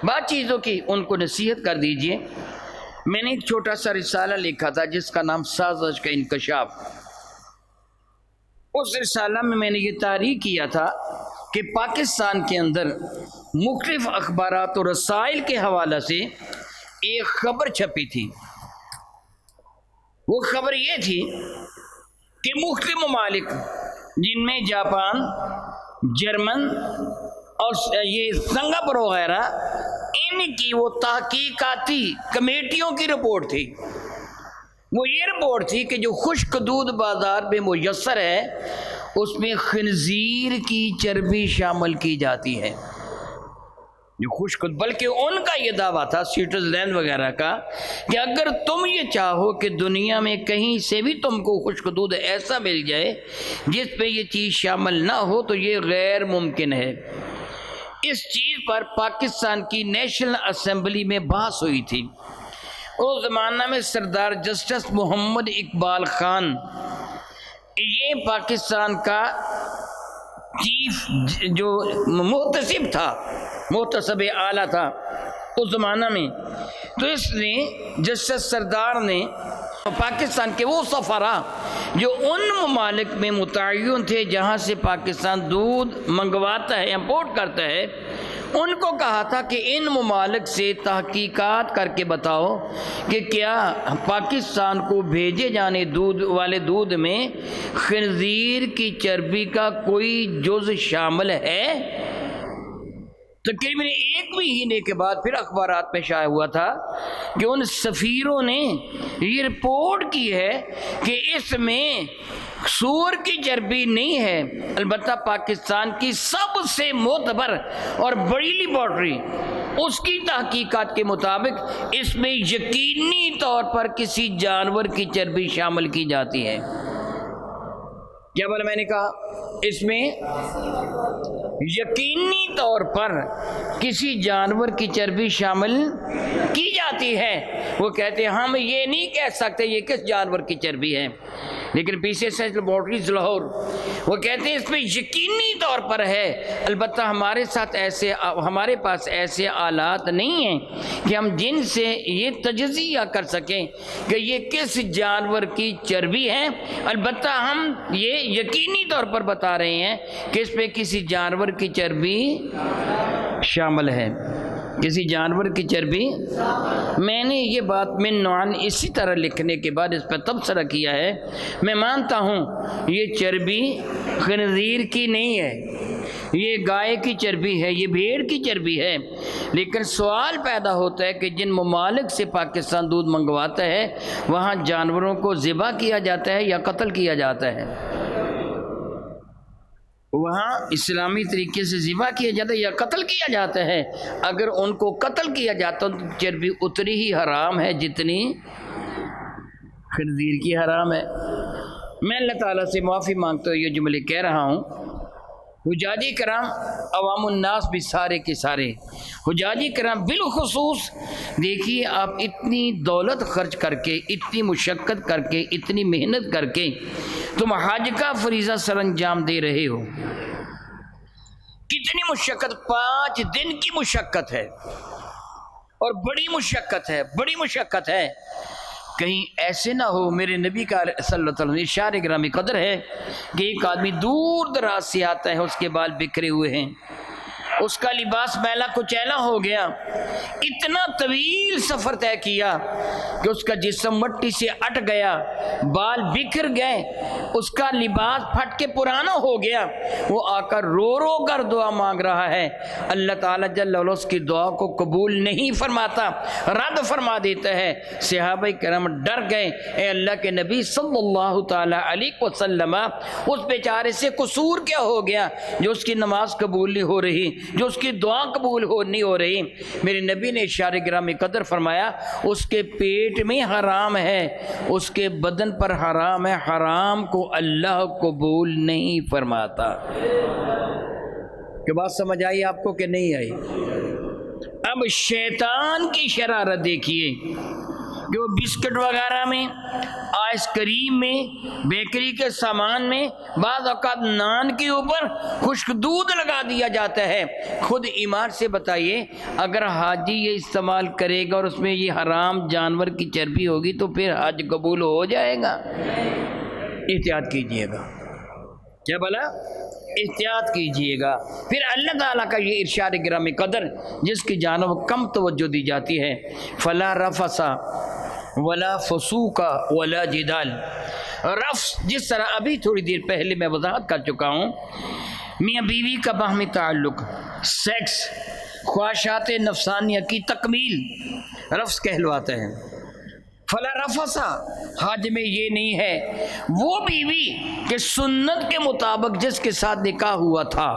بعض چیزوں کی ان کو نصیحت کر دیجئے۔ میں نے ایک چھوٹا سا رسالہ لکھا تھا جس کا نام سازش کا انکشاف۔ اس رسالہ میں نے یہ تحریک کیا تھا کہ پاکستان کے اندر مختلف اخبارات اور رسائل کے حوالے سے ایک خبر چھپی تھی۔ وہ خبر یہ تھی کہ مختلف ممالک جن میں جاپان، جرمن اور یہ سنگاپور وغیرہ، ان کی وہ تحقیقاتی کمیٹیوں کی رپورٹ تھی۔ وہ یہ رپورٹ تھی کہ جو خشک دودھ بازار میں میسر ہے اس میں خنزیر کی چربی شامل کی جاتی ہے، جو خشک، بلکہ ان کا یہ دعویٰ تھا سوئٹزرلینڈ وغیرہ کا کہ اگر تم یہ چاہو کہ دنیا میں کہیں سے بھی تم کو خشک دودھ ایسا مل جائے جس پہ یہ چیز شامل نہ ہو تو یہ غیر ممکن ہے۔ اس چیز پر پاکستان کی نیشنل اسمبلی میں بحث ہوئی تھی۔ اس زمانہ میں سردار جسٹس محمد اقبال خان، یہ پاکستان کا چیف جو محتسب تھا، محتسب اعلیٰ تھا اس زمانہ میں، تو اس نے جسٹس سردار نے پاکستان کے وہ سفراء جو ان ممالک میں متعین تھے جہاں سے پاکستان دودھ منگواتا ہے، امپورٹ کرتا ہے، ان کو کہا تھا کہ ان ممالک سے تحقیقات کر کے بتاؤ کہ کیا پاکستان کو بھیجے جانے دودھ میں خنزیر کی چربی کا کوئی جز شامل ہے۔ تقریباً ایک مہینے کے بعد پھر اخبارات میں شائع ہوا تھا کہ ان سفیروں نے یہ رپورٹ کی ہے کہ اس میں سور کی چربی نہیں ہے، البتہ پاکستان کی سب سے معتبر اور بڑی لیبارٹری اس کی تحقیقات کے مطابق اس میں یقینی طور پر کسی جانور کی چربی شامل کی جاتی ہے۔ کیا بولا میں نے کہا؟ اس میں یقینی طور پر کسی جانور کی چربی شامل کی جاتی ہے۔ وہ کہتے ہیں ہم یہ نہیں کہہ سکتے یہ کس جانور کی چربی ہے، لیکن پی سی ایس لیبارٹریز لاہور وہ کہتے ہیں اس میں یقینی طور پر ہے، البتہ ہمارے پاس ایسے آلات نہیں ہیں کہ ہم جن سے یہ تجزیہ کر سکیں کہ یہ کس جانور کی چربی ہے، البتہ ہم یہ یقینی طور پر بتا رہے ہیں کہ اس پہ کسی جانور کی چربی شامل ہے، کسی جانور کی چربی۔ میں نے یہ بات من نوعاً اسی طرح لکھنے کے بعد اس پہ تبصرہ کیا ہے۔ میں مانتا ہوں یہ چربی خنزیر کی نہیں ہے، یہ گائے کی چربی ہے، یہ بھیڑ کی چربی ہے، لیکن سوال پیدا ہوتا ہے کہ جن ممالک سے پاکستان دودھ منگواتا ہے وہاں جانوروں کو ذبح کیا جاتا ہے یا قتل کیا جاتا ہے؟ وہاں اسلامی طریقے سے ذبح کیا جاتا ہے یا قتل کیا جاتا ہے؟ اگر ان کو قتل کیا جاتا تو چربی اتنی ہی حرام ہے جتنی خنزیر کی حرام ہے۔ میں اللہ تعالیٰ سے معافی مانگتا ہوں یہ جملے کہہ رہا ہوں، حجاجی کرام عوام الناس بھی سارے کے سارے، حجاجی کرام بالخصوص دیکھیے، آپ اتنی دولت خرچ کر کے، اتنی مشقت کر کے، اتنی محنت کر کے تم حج کا فریضہ سر انجام دے رہے ہو، کتنی مشقت، 5 دن کی مشقت ہے اور بڑی مشقت ہے، بڑی مشقت ہے۔ کہیں ایسے نہ ہو، میرے نبی کا صلی اللہ علیہ وسلم اشارے گرامی قدر ہے کہ ایک آدمی دور دراز سے آتا ہے، اس کے بال بکھرے ہوئے ہیں، اس کا لباس میلا کچیلا ہو گیا، اتنا طویل سفر طے کیا کہ اس کا جسم مٹی سے اٹ گیا، بال بکھر گئے، اس کا لباس پھٹ کے پرانا ہو گیا، وہ آ کر رو رو کر دعا مانگ رہا ہے، اللہ تعالیٰ جل وعلا اس کی دعا کو قبول نہیں فرماتا، رد فرما دیتا ہے۔ صحابہ کرام ڈر گئے، اے اللہ کے نبی صلی اللہ تعالیٰ علیہ وسلم، اس بیچارے سے قصور کیا ہو گیا جو اس کی نماز قبول نہیں ہو رہی، جو اس کی دعا قبول نہیں ہو رہی؟ میرے نبی نے اشارے گرامی قدر فرمایا، اس کے پیٹ میں حرام ہے، اس کے بدن پر حرام ہے، حرام کو اللہ قبول نہیں فرماتا۔ کہ بات سمجھ آئی آپ کو کہ نہیں آئی؟ اب شیطان کی شرارت دیکھیے کہ وہ بسکٹ وغیرہ میں، آئس کریم میں، بیکری کے سامان میں، بعض اوقات نان کے اوپر خشک دودھ لگا دیا جاتا ہے۔ خود ایمان سے بتائیے، اگر حاجی یہ استعمال کرے گا اور اس میں یہ حرام جانور کی چربی ہوگی تو پھر حج قبول ہو جائے گا؟ احتیاط کیجئے گا، کیا بلا؟ احتیاط کیجئے گا۔ پھر اللہ تعالیٰ کا یہ ارشاد گرامی قدر جس کی جانب کم توجہ دی جاتی ہے، فلا رفث ولا فسوق ولا جدال۔ رفث جس طرح ابھی تھوڑی دیر پہلے میں وضاحت کر چکا ہوں، میاں بیوی کا باہمی تعلق، سیکس، خواہشات نفسانیہ کی تکمیل رفث کہلواتا ہے۔ فلا رفث، حج میں یہ نہیں ہے، وہ بیوی کہ سنت کے مطابق جس کے ساتھ نکاح ہوا تھا،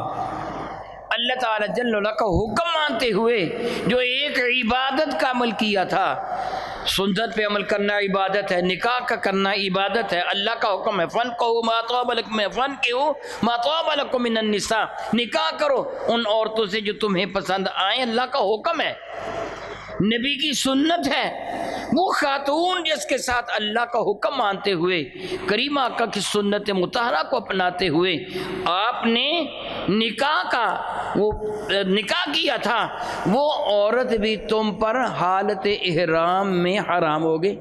اللہ تعالیٰ جل وعلا کا حکم مانتے ہوئے جو ایک عبادت کا عمل کیا تھا۔ سنت پہ عمل کرنا عبادت ہے، نکاح کا کرنا عبادت ہے، اللہ کا حکم ہے، فَانكِحُوا مَا طَابَ لَكُم مِّنَ النِّسَاءِ، نکاح کرو ان عورتوں سے جو تمہیں پسند آئیں، اللہ کا حکم ہے، نبی کی سنت ہے۔ وہ خاتون جس کے ساتھ اللہ کا حکم مانتے ہوئے، کریم آقا کی سنت مطہرہ کو اپناتے ہوئے آپ نے نکاح کیا تھا، وہ عورت بھی تم پر حالت احرام میں حرام ہو گئی۔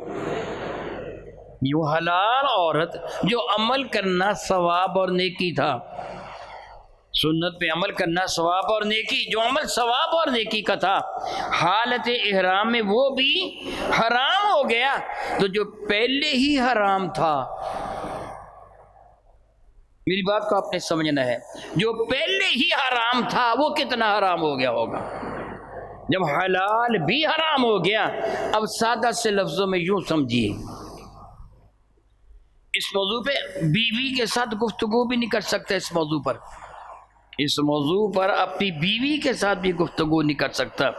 یہ حلال عورت جو عمل کرنا ثواب اور نیکی تھا، سنت پہ عمل کرنا ثواب اور نیکی، جو عمل ثواب اور نیکی کا تھا، حالت احرام میں وہ بھی حرام ہو گیا۔ تو جو پہلے ہی حرام تھا، میری بات کو آپ نے سمجھنا ہے، جو پہلے ہی حرام تھا وہ کتنا حرام ہو گیا ہوگا جب حلال بھی حرام ہو گیا۔ اب سادہ سے لفظوں میں یوں سمجھیے، اس موضوع پہ بیوی کے ساتھ گفتگو بھی نہیں کر سکتا، اس موضوع پر اپنی بیوی کے ساتھ بھی گفتگو نہیں کر سکتا،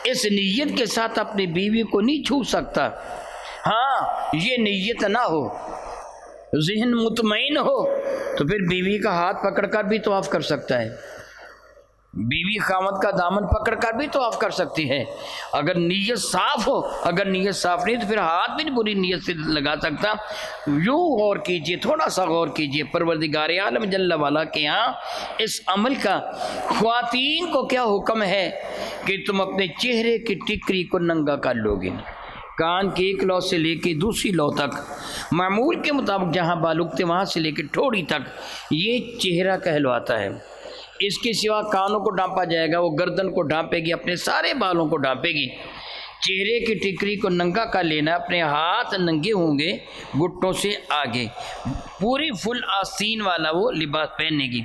اس نیت کے ساتھ اپنی بیوی کو نہیں چھو سکتا۔ ہاں، یہ نیت نہ ہو، ذہن مطمئن ہو تو پھر بیوی کا ہاتھ پکڑ کر بھی طواف کر سکتا ہے، بیوی خاوند کا دامن پکڑ کر بھی طواف کر سکتی ہے، اگر نیت صاف ہو۔ اگر نیت صاف نہیں تو پھر ہاتھ بھی بری نیت سے لگا سکتا۔ یوں غور کیجئے، تھوڑا سا غور کیجئے، پروردگار عالم جل وعلا کے ہاں اس عمل کا خواتین کو کیا حکم ہے کہ تم اپنے چہرے کی ٹکری کو ننگا کر لو گے، کان کی ایک لو سے لے کے دوسری لو تک، معمول کے مطابق جہاں بال اگتے وہاں سے لے کے ٹھوڑی تک، یہ چہرہ کہلواتا ہے۔ اس کے سوا کانوں کو ڈھانپا جائے گا، وہ گردن کو ڈھانپے گی، اپنے سارے بالوں کو ڈھانپے گی۔ چہرے کی ٹکری کو ننگا کر لینا، اپنے ہاتھ ننگے ہوں گے گھٹنوں سے آگے، پوری فل آستین والا وہ لباس پہننے گی،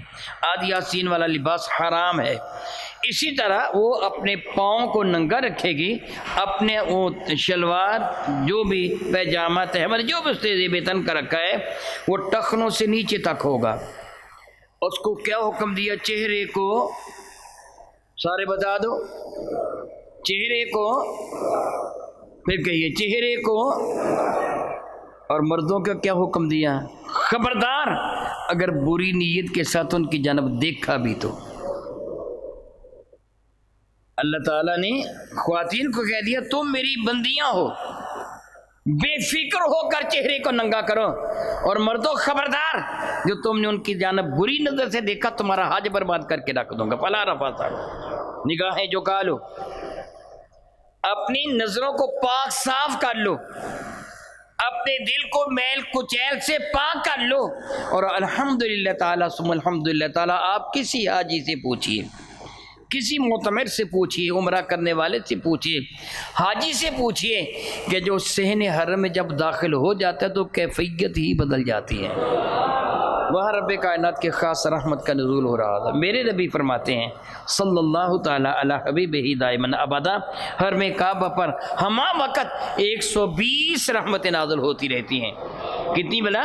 آدھی آستین والا لباس حرام ہے۔ اسی طرح وہ اپنے پاؤں کو ننگا رکھے گی، اپنے وہ شلوار جو بھی پیجامہ تہمت جو بھی اس نے زیب تن کا رکھا ہے وہ ٹخنوں سے نیچے تک ہوگا۔ اس کو کیا حکم دیا؟ چہرے کو، سارے بتا دو، چہرے کو، پھر کہیے چہرے کو، اور مردوں کا کیا حکم دیا؟ خبردار اگر بری نیت کے ساتھ ان کی جانب دیکھا بھی تو اللہ تعالیٰ نے خواتین کو کہہ دیا تم میری بندیاں ہو، بے فکر ہو کر چہرے کو ننگا کرو، اور مردوں خبردار جو تم نے ان کی جانب بری نظر سے دیکھا تمہارا حج برباد کر کے رکھ دوں گا۔ فلا رفث، نگاہیں جھکا لو، اپنی نظروں کو پاک صاف کر لو، اپنے دل کو میل کچیل سے پاک کر لو، اور الحمدللہ تعالیٰ ثم الحمدللہ تعالیٰ آپ کسی حاجی سے پوچھئے، کسی معتمر سے پوچھئے، عمرہ کرنے والے سے پوچھئے، حاجی سے پوچھئے کہ جو صحن حرم میں جب داخل ہو جاتا ہے تو کیفیت ہی بدل جاتی ہے، وہاں رب کائنات کے خاص رحمت کا نزول ہو رہا تھا۔ میرے نبی فرماتے ہیں صلی اللہ تعالی علی حبیبہ دائما ابدا، حرم کعبہ پر ہما وقت 120 رحمتیں نازل ہوتی رہتی ہیں۔ کتنی بلا؟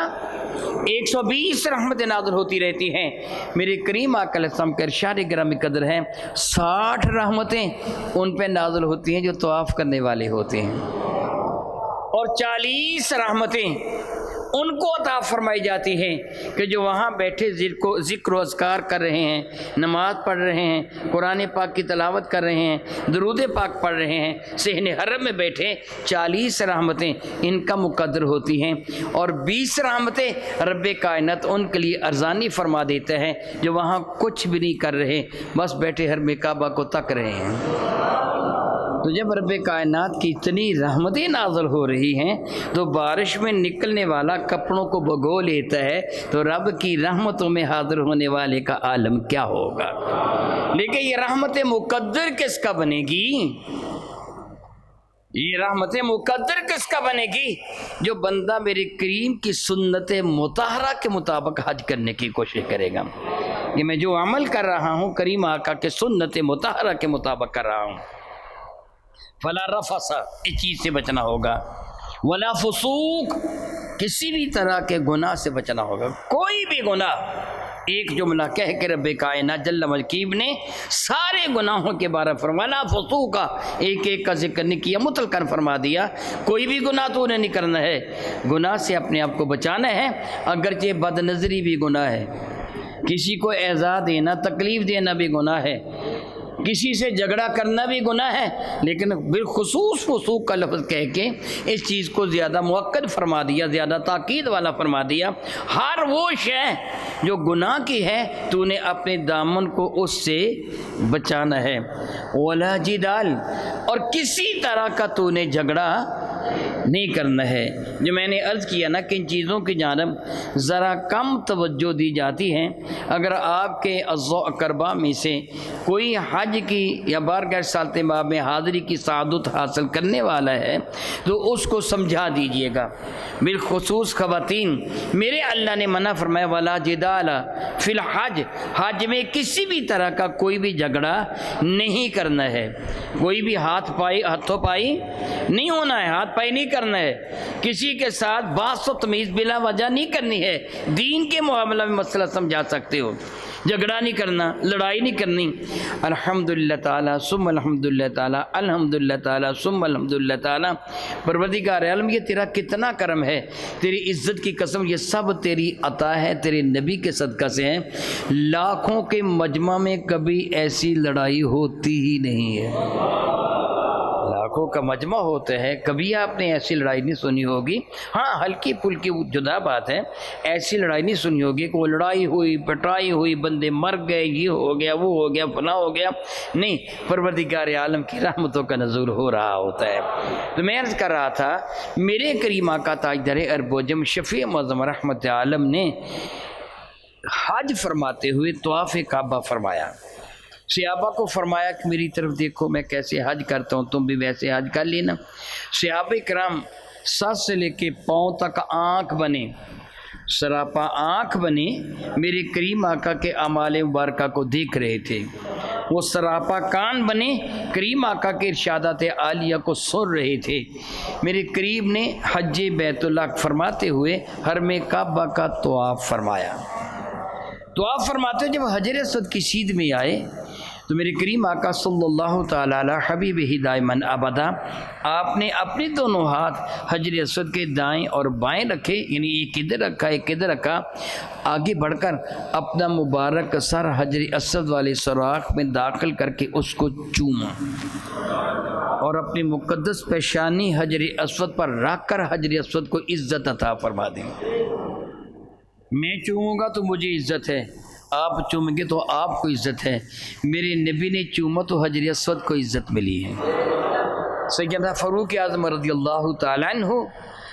120 رحمتیں نازل ہوتی رہتی ہیں۔ میرے کریم آقا علیہ السلام کا ارشاد گرامی قدر ہے 60 رحمتیں ان پہ نازل ہوتی ہیں جو طواف کرنے والے ہوتے ہیں، اور 40 رحمتیں ان کو عطا فرمائی جاتی ہیں کہ جو وہاں بیٹھے ذکر و اذکار کر رہے ہیں، نماز پڑھ رہے ہیں، قرآن پاک کی تلاوت کر رہے ہیں، درود پاک پڑھ رہے ہیں، صحن حرم میں بیٹھے 40 رحمتیں ان کا مقدر ہوتی ہیں، اور 20 رحمتیں رب کائنات ان کے لیے ارزانی فرما دیتا ہے جو وہاں کچھ بھی نہیں کر رہے، بس بیٹھے حرم کعبہ کو تک رہے ہیں۔ تو جب رب کائنات کی اتنی رحمتیں نازل ہو رہی ہیں تو بارش میں نکلنے والا کپڑوں کو بھگو لیتا ہے، تو رب کی رحمتوں میں حاضر ہونے والے کا عالم کیا ہوگا۔ لیکن یہ رحمت مقدر کس کا بنے گی؟ یہ رحمت مقدر کس کا بنے گی؟ جو بندہ میرے کریم کی سنت مطہرہ کے مطابق حج کرنے کی کوشش کرے گا کہ میں جو عمل کر رہا ہوں کریم آقا کے سنت مطہرہ کے مطابق کر رہا ہوں۔ فلا رفث، اس چیز سے بچنا ہوگا، ولا فسوق، کسی بھی طرح کے گناہ سے بچنا ہوگا، کوئی بھی گناہ۔ ایک جملہ کہہ کے رب کائنات جل مجکیب نے سارے گناہوں کے بارے فرمایا، فسوق کا ایک ایک کا ذکر نہیں کیا، مطلقاً فرما دیا کوئی بھی گناہ تو انہیں نہیں کرنا ہے، گناہ سے اپنے آپ کو بچانا ہے، اگرچہ بد نظری بھی گناہ ہے، کسی کو ایذا دینا تکلیف دینا بھی گناہ ہے، کسی سے جھگڑا کرنا بھی گناہ ہے، لیکن بالخصوص فسوق کا لفظ کہہ کے اس چیز کو زیادہ مؤکد فرما دیا، زیادہ تاکید والا فرما دیا۔ ہر وہ شے جو گناہ کی ہے تو نے اپنے دامن کو اس سے بچانا ہے، ولا جدال، اور کسی طرح کا تو نے جھگڑا نہیں کرنا ہے۔ جو میں نے عرض کیا نا کہ ان چیزوں کی جانب ذرا کم توجہ دی جاتی ہے۔ اگر آپ کے اعزاء و اقرباء میں سے کوئی حج کی یا بارگاہ رسالت مآب میں حاضری کی سعادت حاصل کرنے والا ہے تو اس کو سمجھا دیجئے گا، بالخصوص خواتین۔ میرے اللہ نے منع فرمایا ولا جدال فی الحج، حج میں کسی بھی طرح کا کوئی بھی جھگڑا نہیں کرنا ہے، کوئی بھی ہاتھوں پائی نہیں ہونا ہے، ہاتھ پائی نہیں کرنا ہے، کسی کے ساتھ بحث و تمیز بلا وجہ نہیں کرنی ہے۔ دین کے معاملہ میں مسئلہ سمجھا سکتے ہو، جھگڑا نہیں کرنا، لڑائی نہیں کرنی۔ الحمدللہ تعالیٰ ثم الحمدللہ تعالیٰ، الحمدللہ تعالیٰ ثم الحمدللہ تعالیٰ۔ پروردگار عالم یہ تیرا کتنا کرم ہے، تیری عزت کی قسم، یہ سب تیری عطا ہے، تیرے نبی کے صدقہ سے ہیں۔ لاکھوں کے مجمع میں کبھی ایسی لڑائی ہوتی ہی نہیں ہے، لاکھوں کا مجمع ہوتا ہے، کبھی آپ نے ایسی لڑائی نہیں سنی ہوگی۔ ہاں ہلکی پھلکی جدا بات ہے، ایسی لڑائی نہیں سنی ہوگی کہ وہ لڑائی ہوئی پٹائی ہوئی بندے مر گئے، یہ ہو گیا وہ ہو گیا فلاں ہو گیا، نہیں، پروردگار عالم کی رحمتوں کا نزول ہو رہا ہوتا ہے۔ تو میں عرض کر رہا تھا میرے کریم آقا تاجدار ارب و جم شفیع معظم رحمت عالم نے حج فرماتے ہوئے طواف کعبہ فرمایا، صحابہ کو فرمایا کہ میری طرف دیکھو میں کیسے حج کرتا ہوں، تم بھی ویسے حج کر لینا۔ صحابہ کرام سر سے لے کے پاؤں تک آنکھ بنے، سراپا آنکھ بنے، میرے کریم آقا کے اعمال مبارکہ کو دیکھ رہے تھے، وہ سراپا کان بنے، کریم آقا کے ارشادات عالیہ کو سن رہے تھے۔ میرے کریم نے حج بیت اللہ فرماتے ہوئے حرم کعبہ کا طواف فرمایا۔ طواف فرماتے ہوئے جب حجر اسود کی سیدھ میں آئے تو میرے کریم آقا صلی اللہ تعالی علی حبیب دائمن ابدا آپ نے اپنے دونوں ہاتھ حجر اسود کے دائیں اور بائیں رکھے، یعنی ایک ادھر رکھا ایک ادھر رکھا، آگے بڑھ کر اپنا مبارک سر حجر اسود والے سوراخ میں داخل کر کے اس کو چوما اور اپنی مقدس پیشانی حجر اسود پر رکھ کر حجر اسود کو عزت عطا فرما دیں۔ میں چوموں گا تو مجھے عزت ہے، آپ چومیں گے تو آپ کو عزت ہے، میرے نبی نے چوما تو حجر اسود کو عزت ملی ہے۔ سیدنا فاروق اعظم رضی اللہ تعالیٰ عنہ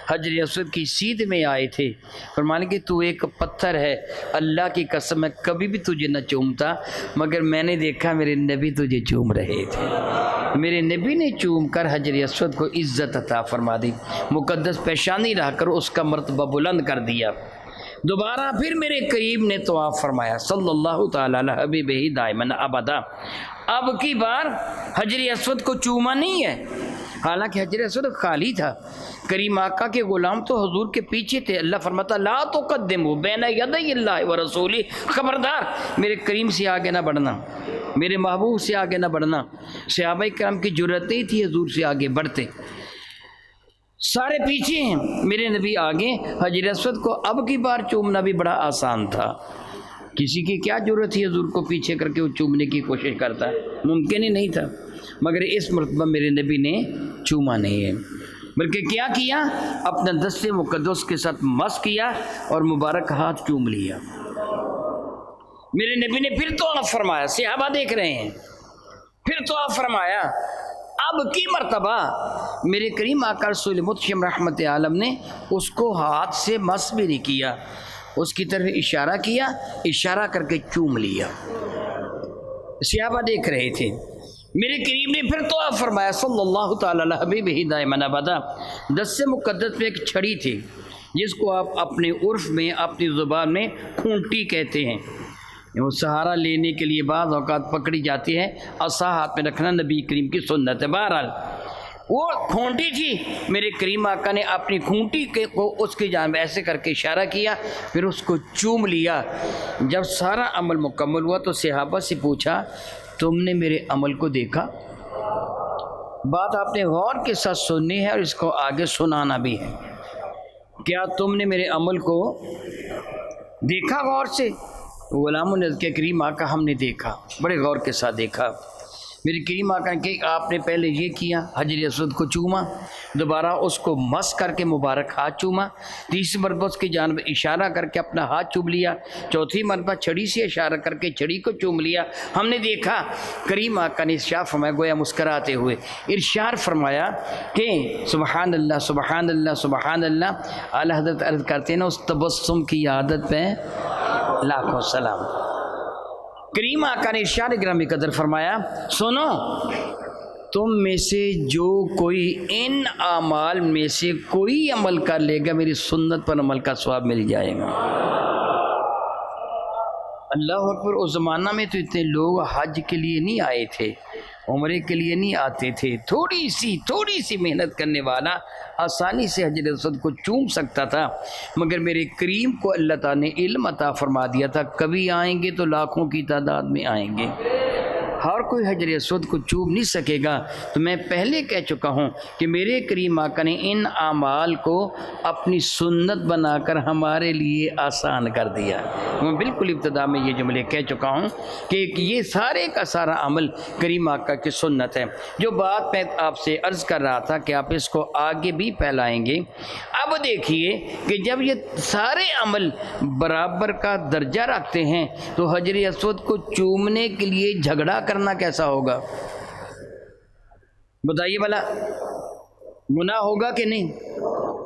حجر اسود کی سیدھ میں آئے تھے، فرمانے کہ تو ایک پتھر ہے، اللہ کی قسم میں کبھی بھی تجھے نہ چومتا، مگر میں نے دیکھا میرے نبی تجھے چوم رہے تھے۔ میرے نبی نے چوم کر حجر اسود کو عزت عطا فرما دی، مقدس پیشانی رکھ کر اس کا مرتبہ بلند کر دیا۔ دوبارہ پھر میرے کریم نے طواف فرمایا صلی اللہ تعالی علی حبیبہ دائمن ابدا۔ اب کی بار حجر اسود کو چوما نہیں ہے، حالانکہ حجر اسود خالی تھا، کریم آقا کے غلام تو حضور کے پیچھے تھے۔ اللہ فرماتا لا تقدموا بین یدی اللہ ورسولہ، خبردار میرے کریم سے آگے نہ بڑھنا، میرے محبوب سے آگے نہ بڑھنا۔ صحابہ کرام کی جرأت نہیں تھی حضور سے آگے بڑھتے، سارے پیچھے ہیں، میرے نبی آگے۔ حجر اسود کو اب کی بار چومنا بھی بڑا آسان تھا، کسی کی کیا ضرورت تھی حضور کو پیچھے کر کے وہ چومنے کی کوشش کرتا، ممکن ہی نہیں تھا، مگر اس مرتبہ میرے نبی نے چوما نہیں ہے، بلکہ کیا کیا، اپنا دست مقدس کے ساتھ مس کیا اور مبارک ہاتھ چوم لیا۔ میرے نبی نے پھر طواف فرمایا، صحابہ دیکھ رہے ہیں، پھر طواف فرمایا۔ اب کی مرتبہ میرے کریم آقا رسول متشم رحمت عالم نے اس کو ہاتھ سے مس بھی نہیں کیا، اس کی طرف اشارہ کیا، اشارہ کر کے چوم لیا۔ صحابہ دیکھ رہے تھے، میرے کریم نے پھر طواف فرمایا صلی اللہ تعالی علی حبیبہ دائمن ابدا۔ دست مقدس میں ایک چھڑی تھی جس کو آپ اپنے عرف میں اپنی زبان میں کھونٹی کہتے ہیں، وہ سہارا لینے کے لیے بعض اوقات پکڑی جاتی ہے، عصا ہاتھ میں رکھنا نبی کریم کی سنت ہے۔ بہرحال وہ کھونٹی تھی، میرے کریم آقا نے اپنی کھونٹی کو اس کی جانب ایسے کر کے اشارہ کیا، پھر اس کو چوم لیا۔ جب سارا عمل مکمل ہوا تو صحابہ سے پوچھا تم نے میرے عمل کو دیکھا؟ بات آپ نے غور کے ساتھ سننی ہے اور اس کو آگے سنانا بھی ہے۔ کیا تم نے میرے عمل کو دیکھا غور سے؟ غلاموں نے کہ کریم آقا ہم نے دیکھا، بڑے غور کے ساتھ دیکھا۔ میری کریم آقا کہ آپ نے پہلے یہ کیا، حجر اسود کو چوما، دوبارہ اس کو مس کر کے مبارک ہاتھ چوما، تیسری مرتبہ اس کی جانب اشارہ کر کے اپنا ہاتھ چوم لیا، چوتھی مرتبہ چھڑی سے اشارہ کر کے چھڑی کو چوم لیا۔ ہم نے دیکھا، کریم آقا نے ارشاد فرمایا گویا مسکراتے ہوئے ارشاد فرمایا کہ سبحان اللہ سبحان اللہ سبحان اللہ۔ اعلیٰ حضرت عرض کرتے ہیں نا اس تبسم کی عادت پہ لاکھوں سلام۔ کریم آقا نے ارشاد گرامی قدر فرمایا سنو، تم میں سے جو کوئی ان اعمال میں سے کوئی عمل کر لے گا میری سنت پر عمل کا ثواب مل جائے گا۔ اللہ اکبر۔ اس زمانہ میں تو اتنے لوگ حج کے لیے نہیں آئے تھے، عمرے کے لیے نہیں آتے تھے، تھوڑی سی محنت کرنے والا آسانی سے حجر اسود کو چوم سکتا تھا، مگر میرے کریم کو اللہ تعالیٰ نے علم عطا فرما دیا تھا، کبھی آئیں گے تو لاکھوں کی تعداد میں آئیں گے، ہر کوئی حجر اسود کو چوم نہیں سکے گا۔ تو میں پہلے کہہ چکا ہوں کہ میرے کریم آقا نے ان اعمال کو اپنی سنت بنا کر ہمارے لیے آسان کر دیا۔ میں بالکل ابتدا میں یہ جملے کہہ چکا ہوں کہ یہ سارے کا سارا عمل کریم آقا کی سنت ہے۔ جو بات میں آپ سے عرض کر رہا تھا کہ آپ اس کو آگے بھی پھیلائیں گے، اب دیکھیے کہ جب یہ سارے عمل برابر کا درجہ رکھتے ہیں تو حجر اسود کو چومنے کے لیے جھگڑا کرنا کیسا ہوگا؟ بتائیے بھلا، گناہ ہوگا کہ نہیں؟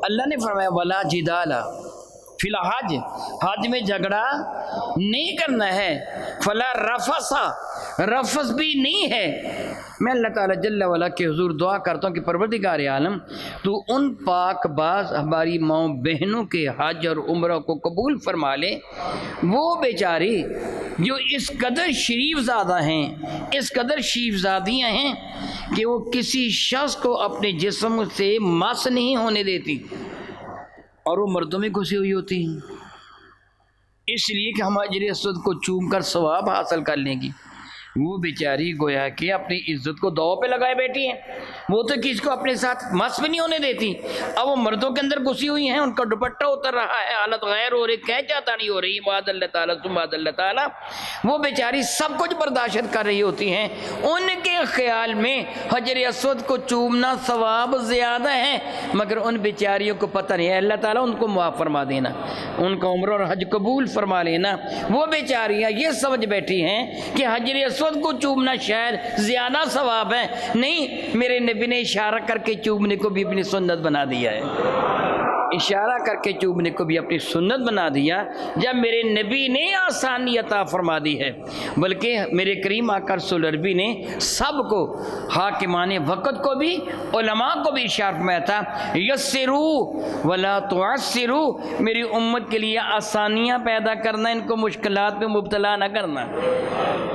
اللہ نے فرمایا ولا جدال فی الحج، حج میں جھگڑا نہیں کرنا ہے، فلا رفث، رفث بھی نہیں ہے۔ میں اللہ تعالیٰ جل وعلا کے حضور دعا کرتا ہوں کہ پروردگار عالم تو ان پاک باز ہماری ماں بہنوں کے حج اور عمرہ کو قبول فرما لے، وہ بیچاری جو اس قدر شریف زادہ ہیں، اس قدر شریف زادیاں ہیں کہ وہ کسی شخص کو اپنے جسم سے مس نہیں ہونے دیتی، اور وہ مردوں میں گھسی ہوئی ہوتی ہیں، اس لیے کہ ہم حجر اسود کو چوم کر ثواب حاصل کر لیں گی۔ وہ بیچاری گویا کہ اپنی عزت کو دو پہ لگائے بیٹھی ہیں، وہ تو کسی کو اپنے ساتھ مس بھی نہیں ہونے دیتی۔ اب وہ مردوں کے اندر گھسی ہوئی ہیں، ان کا دوپٹہ اتر رہا ہے، حالت غیر ہو رہی، کہہ چاہتا نہیں ہو رہی، معاذ اللہ تعالیٰ ثم معاذ اللہ تعالیٰ۔ وہ بیچاری سب کچھ برداشت کر رہی ہوتی ہیں، ان کے خیال میں حجر اسود کو چومنا ثواب زیادہ ہے، مگر ان بیچاریوں کو پتہ نہیں ہے، اللہ تعالیٰ ان کو معاف فرما دینا، ان کا عمر اور حج قبول فرما لینا۔ وہ بیچاریاں یہ سمجھ بیٹھی ہیں کہ حجر اسود کو چومنا شاید زیادہ ثواب ہے، نہیں، میرے نبی نے اشارہ کر کے چومنے کو بھی اپنی سنت بنا دیا ہے، اشارہ کر کے چومنے کو بھی اپنی سنت بنا دیا، جب میرے نبی نے آسانی عطا فرما دی ہے۔ بلکہ میرے کریم آقا رسول عربی نے سب کو، حاکمان وقت کو بھی، علماء کو بھی ارشاد فرمایا تھا، یسروا ولا تعسروا، میری امت کے لیے آسانیاں پیدا کرنا، ان کو مشکلات میں مبتلا نہ کرنا،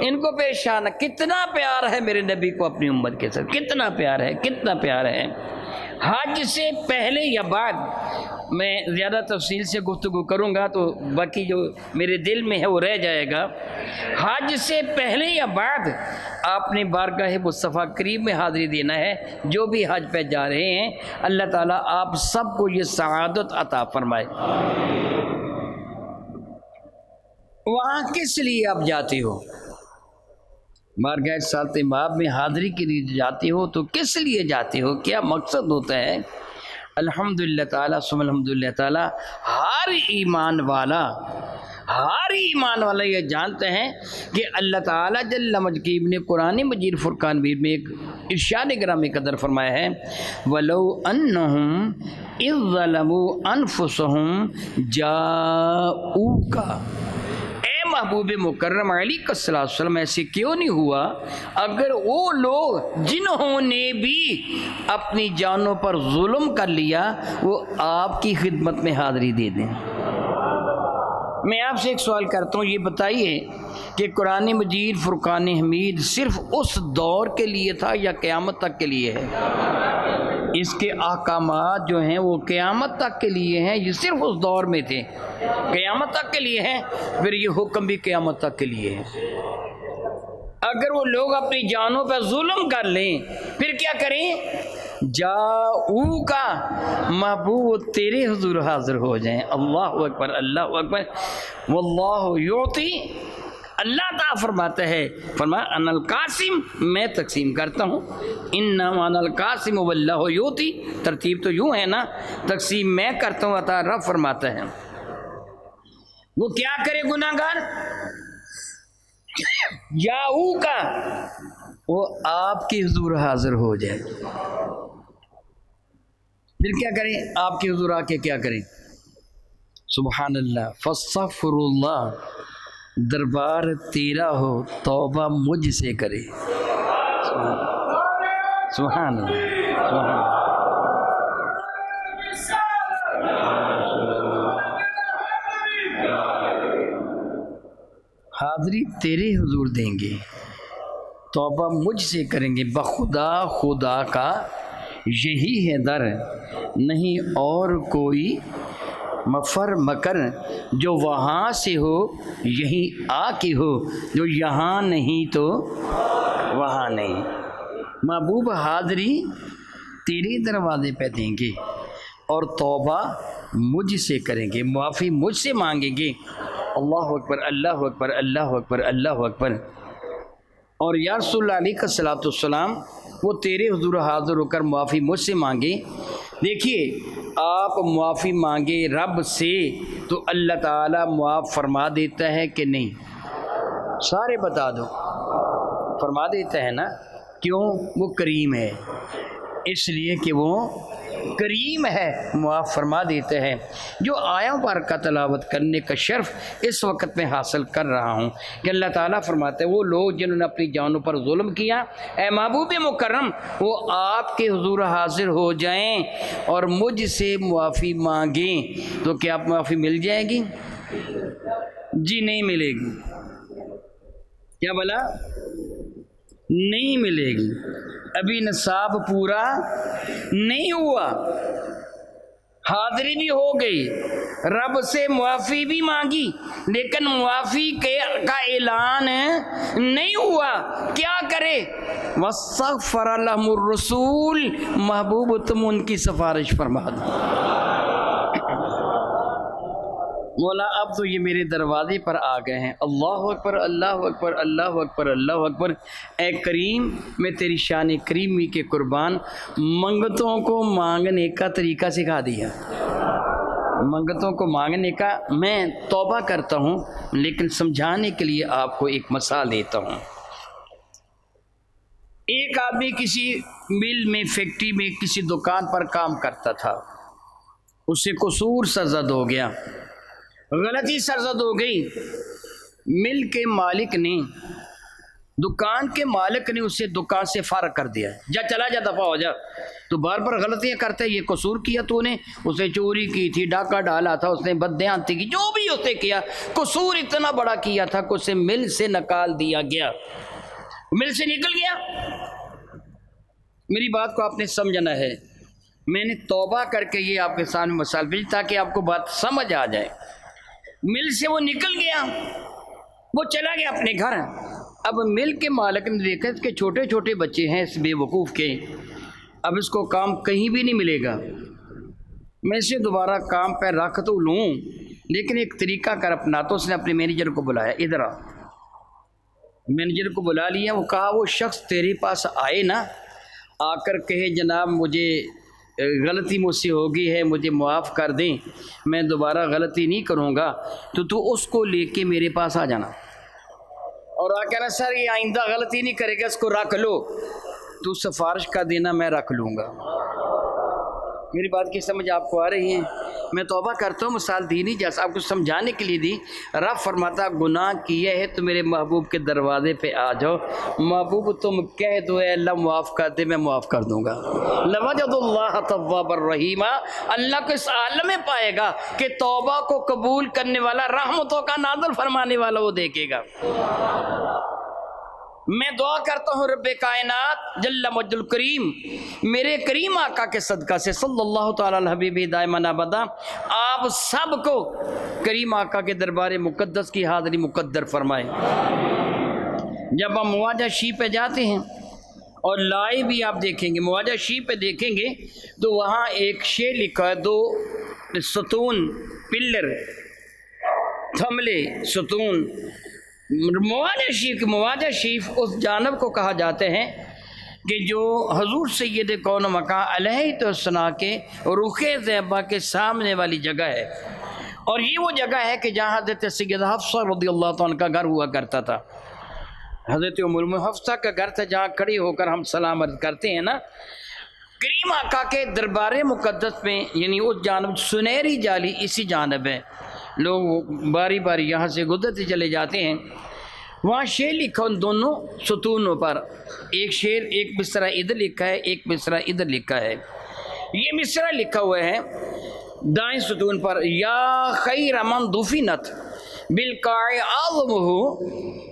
ان کو پیش آنا۔ کتنا پیار ہے میرے نبی کو اپنی امت کے ساتھ، کتنا پیار ہے، کتنا پیار ہے۔ حج سے پہلے یا بعد، میں زیادہ تفصیل سے گفتگو کروں گا تو باقی جو میرے دل میں ہے وہ رہ جائے گا۔ حج سے پہلے یا بعد آپ نے بارگاہ مصطفیٰ کریم میں حاضری دینا ہے۔ جو بھی حج پہ جا رہے ہیں، اللہ تعالیٰ آپ سب کو یہ سعادت عطا فرمائے۔ وہاں کس لیے آپ جاتے ہو؟ بارگاہ سالت مآب میں حاضری کے لیے جاتے ہو تو کس لیے جاتے ہو؟ کیا مقصد ہوتا ہے؟ الحمدللہ تعالیٰ ثم الحمدللہ تعالیٰ، ہر ایمان والا یہ جانتے ہیں کہ اللہ تعالیٰ جل مجید نے قرآن مجید فرقان مجید میں ایک ارشاد گرامی قدر فرمایا ہے، وَلَوْ أَنَّهُمْ إِذْ ظَلَمُوا أَنفُسَهُمْ جَاءُوكَ، محبوب مکرم علی صلی اللہ علیہ وسلم، ایسے کیوں نہیں ہوا اگر وہ لوگ جنہوں نے بھی اپنی جانوں پر ظلم کر لیا وہ آپ کی خدمت میں حاضری دے دیں۔ میں آپ سے ایک سوال کرتا ہوں، یہ بتائیے کہ قرآن مجید فرقان حمید صرف اس دور کے لیے تھا یا قیامت تک کے لیے ہے؟ اس کے احکامات جو ہیں وہ قیامت تک کے لیے ہیں، یہ صرف اس دور میں تھے، قیامت تک کے لیے ہیں، پھر یہ حکم بھی قیامت تک کے لیے ہے۔ اگر وہ لوگ اپنی جانوں پہ ظلم کر لیں پھر کیا کریں؟ جاؤ کا محبوب تیرے حضور حاضر ہو جائیں۔ اللہ اکبر، اللہ اکبر۔ واللہ یعطی، اللہ تعالیٰ فرماتا ہے، فرمایا انا القاسم، میں تقسیم کرتا ہوں، انما انا القاسم واللہ یعطی، ترتیب تو یوں ہے نا، تقسیم میں کرتا ہوں، عطا رب فرماتا ہے۔ وہ کیا کرے گناہگار؟ یاؤ کا، وہ آپ کی حضور حاضر ہو جائے، پھر کیا کریں؟ آپ کے حضور آ کے کیا کریں؟ سبحان اللہ، فاستغفر اللہ، دربار تیرا ہو توبہ مجھ سے کرے۔ سبحان اللہ، سبحان اللہ۔ حاضری تیرے حضور دیں گے، توبہ مجھ سے کریں گے، بخدا خدا کا یہی ہے در، نہیں اور کوئی مفر مکر، جو وہاں سے ہو یہیں آ کے ہو، جو یہاں نہیں تو وہاں نہیں۔ محبوب حاضری تیرے دروازے پہ دیں گے اور توبہ مجھ سے کریں گے، معافی مجھ سے مانگیں گے۔ اللہ اکبر، اللہ اکبر، اللہ اکبر، اللہ اکبر۔ اور یا رسول اللہ علیہ الصلوۃ والسلام، وہ تیرے حضور حاضر ہو کر معافی مجھ سے مانگے۔ دیکھیے، آپ معافی مانگے رب سے تو اللہ تعالیٰ معاف فرما دیتا ہے کہ نہیں؟ سارے بتا دو، فرما دیتا ہے نا۔ کیوں؟ وہ کریم ہے، اس لیے کہ وہ کریم ہے، معاف فرما دیتے ہیں۔ جو آیوں پر کا تلاوت کرنے کا شرف اس وقت میں حاصل کر رہا ہوں کہ اللہ تعالیٰ فرماتے ہیں وہ لوگ جنہوں نے اپنی جانوں پر ظلم کیا، اے محبوب مکرم، وہ آپ کے حضور حاضر ہو جائیں اور مجھ سے معافی مانگیں، تو کیا معافی مل جائے گی؟ جی نہیں ملے گی۔ کیا بولا؟ نہیں ملے گی، ابھی نصاب پورا نہیں ہوا۔ حاضری بھی ہو گئی، رب سے معافی بھی مانگی، لیکن معافی کا اعلان نہیں ہوا، کیا کرے؟ وَاسْتَغْفَرَ لَهُمُ الرَّسُولُ، محبوب تم ان کی سفارش فرما دو۔ مولا اب تو یہ میرے دروازے پر آ گئے ہیں، اللہ اکبر اللہ اکبر اللہ اکبر اللہ اکبر۔ اے کریم، میں تیری شان کریمی کے قربان منگتوں کو مانگنے کا طریقہ سکھا دیا، منگتوں کو مانگنے کا میں توبہ کرتا ہوں، لیکن سمجھانے کے لیے آپ کو ایک مثال دیتا ہوں۔ ایک آدمی کسی مل میں، فیکٹری میں، کسی دکان پر کام کرتا تھا، اس سے قصور سرزد ہو گیا، غلطی سرزد ہو گئی، مل کے مالک نے، دکان کے مالک نے اسے دکان سے فارغ کر دیا، جا چلا جا، دفعہ ہو جا، تو بار بار غلطیاں کرتا ہے، یہ قصور کیا تو نے، اسے چوری کی تھی، ڈاکہ ڈالا تھا، اس نے بددیانتی کی، جو بھی اسے کیا، قصور اتنا بڑا کیا تھا کہ اسے مل سے نکال دیا گیا، مل سے نکل گیا۔ میری بات کو آپ نے سمجھنا ہے، میں نے توبہ کر کے یہ آپ کے سامنے مثال بھیجی تاکہ آپ کو بات سمجھ آ جائے۔ مل سے وہ نکل گیا، وہ چلا گیا اپنے گھر۔ اب مل کے مالک نے دیکھا کہ چھوٹے چھوٹے بچے ہیں اس بے وقوف کے، اب اس کو کام کہیں بھی نہیں ملے گا، میں اسے دوبارہ کام پہ رکھ تو لوں، لیکن ایک طریقہ کر اپنا۔ تو اس نے اپنے مینیجر کو بلایا، ادھر آ۔ مینیجر کو بلا لیا، وہ کہا وہ شخص تیرے پاس آئے نا، آ کر کہے جناب مجھے غلطی مجھ سے ہوگی ہے، مجھے معاف کر دیں، میں دوبارہ غلطی نہیں کروں گا، تو اس کو لے کے میرے پاس آ جانا اور آ کہنا سر یہ آئندہ غلطی نہیں کرے گا، اس کو رکھ لو، تو سفارش کا دینا میں رکھ لوں گا۔ میری بات کی سمجھ آپ کو آ رہی ہے؟ میں توبہ کرتا ہوں، مثال دی نہیں جیسا آپ کو سمجھانے کے لیے دی۔ رب فرماتا گناہ کیا ہے تو میرے محبوب کے دروازے پہ آ جاؤ، محبوب تم کہہ دو اے اللہ معاف کر دے، میں معاف کر دوں گا۔ لوجد اللہ تواب الرحیم، اللہ کو اس عالم میں پائے گا کہ توبہ کو قبول کرنے والا، رحمتوں کا نازل فرمانے والا وہ دیکھے گا۔ میں دعا کرتا ہوں رب کائنات جل مجد الکریم میرے کریم آقا کے صدقہ سے صلی اللہ تعالی علی حبیبی دائما ابدا آپ سب کو کریم آقا کے دربار مقدس کی حاضری مقدر فرمائے۔ جب ہم مواجہ شی پہ جاتے ہیں اور لائیو بھی آپ دیکھیں گے، مواجہ شی پہ دیکھیں گے تو وہاں ایک شعر لکھا ہے، 2 ستون، پلر، تھملے، ستون۔ مواجہ شریف اس جانب کو کہا جاتے ہیں کہ جو حضور سید کون و مکان علیہ السلام کے رخ زیبا کے سامنے والی جگہ ہے، اور یہ وہ جگہ ہے کہ جہاں حضرت سیدہ حفصہ رضی اللہ عنہ کا گھر ہوا کرتا تھا۔ حضرت ام المؤمنین حفصہ کا گھر تھا جہاں کھڑے ہو کر ہم سلام عرض کرتے ہیں نا۔ کریم آقا کے دربار مقدس میں یعنی اس جانب سنہری جالی اسی جانب ہے، لوگ باری باری یہاں سے گزرتے چلے جاتے ہیں۔ وہاں شعر لکھا ان دونوں ستونوں پر، ایک شعر، ایک مصرع ادھر لکھا ہے، ایک مصرع ادھر لکھا ہے۔ یہ مصرع لکھا ہوا ہے دائیں ستون پر، یا خیر من دفنت بالقاع اعظمہ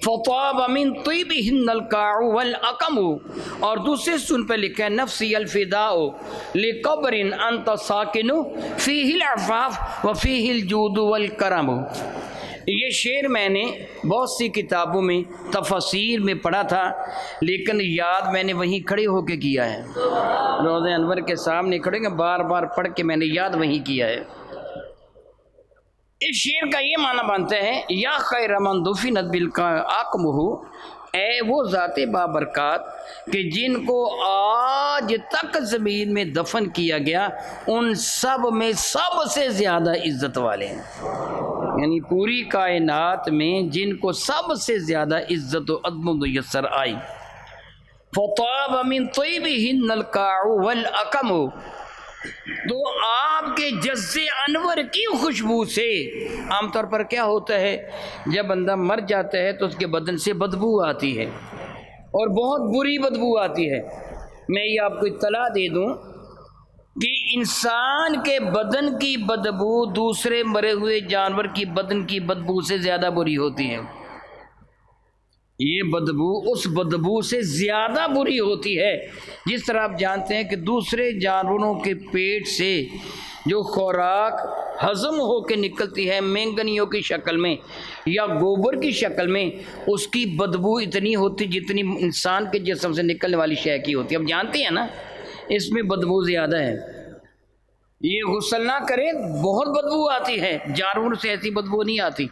فطاب من طیبہن القاع والاقم، اور دوسرے ستون پر لکھا ہے نفسی الفداء لقبر انت ساکن فیہ العفاف وفیہ الجود والکرم۔ یہ شعر میں نے بہت سی کتابوں میں تفاسیر میں پڑھا تھا، لیکن یاد میں نے وہیں کھڑے ہو کے کیا ہے، روضہ انور کے سامنے کھڑے گے، بار بار پڑھ کے میں نے یاد وہیں کیا ہے۔ اس شعر کا یہ معنی بنتا ہے یا خیر من دفنت بالقاع اقمہ، اے وہ ذات بابرکات کہ جن کو آج تک زمین میں دفن کیا گیا ان سب میں سب سے زیادہ عزت والے ہیں، یعنی پوری کائنات میں جن کو سب سے زیادہ عزت و عظمت میسر آئی۔ فطاب من طیبہن القاع والاقم، تو آپ کے جز انور کی خوشبو سے، عام طور پر کیا ہوتا ہے جب بندہ مر جاتا ہے تو اس کے بدن سے بدبو آتی ہے اور بہت بری بدبو آتی ہے۔ میں یہ آپ کو اطلاع دے دوں کہ انسان کے بدن کی بدبو دوسرے مرے ہوئے جانور کی بدن کی بدبو سے زیادہ بری ہوتی ہے۔ یہ بدبو اس بدبو سے زیادہ بری ہوتی ہے جس طرح آپ جانتے ہیں کہ دوسرے جانوروں کے پیٹ سے جو خوراک ہضم ہو کے نکلتی ہے مینگنیوں کی شکل میں یا گوبر کی شکل میں، اس کی بدبو اتنی ہوتی جتنی انسان کے جسم سے نکلنے والی شے کی ہوتی ہے۔ اب جانتے ہیں نا اس میں بدبو زیادہ ہے۔ یہ غسل نہ کرے بہت بدبو آتی ہے، جانور سے ایسی بدبو نہیں آتی۔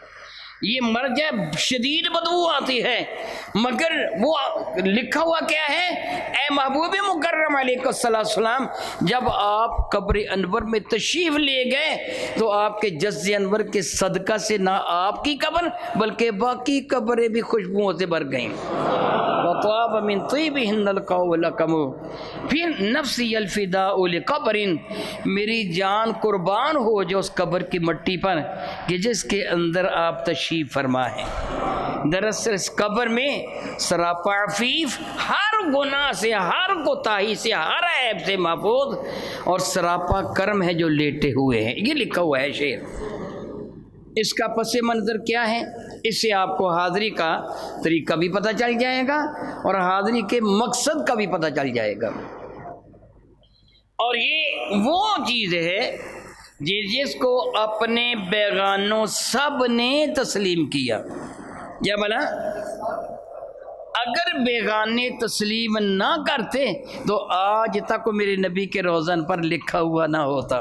یہ مر جائے شدید بدبو آتی ہے، مگر وہ لکھا ہوا کیا ہے؟ اے محبوب مکرم علیہ السلام، جب آپ قبر انور میں تشریف لے گئے تو آپ کے جسد انور کے صدقہ سے نہ آپ کی قبر بلکہ باقی قبریں بھی خوشبوؤں سے بھر گئیں۔ وطاب من طیبہن القول کمو پھر نفسی الفداء لقبر، میری جان قربان ہو جو اس قبر کی مٹی پر کہ جس کے اندر آپ تشریف فرما ہے۔ دراصل اس قبر میں سراپا عفیف، ہر گناہ سے، ہر کوتاہی سے، ہر عیب سے محفوظ اور سراپا کرم ہے جو لیٹے ہوئے ہیں۔ یہ لکھا ہوا ہے شعر۔ اس کا پس منظر کیا ہے؟ اس سے آپ کو حاضری کا طریقہ بھی پتہ چل جائے گا اور حاضری کے مقصد کا بھی پتہ چل جائے گا۔ اور یہ وہ چیز ہے جس کو اپنے بیگانوں سب نے تسلیم کیا۔ کیا بلا؟ اگر بیگانے تسلیم نہ کرتے تو آج تک میرے نبی کے روزن پر لکھا ہوا نہ ہوتا۔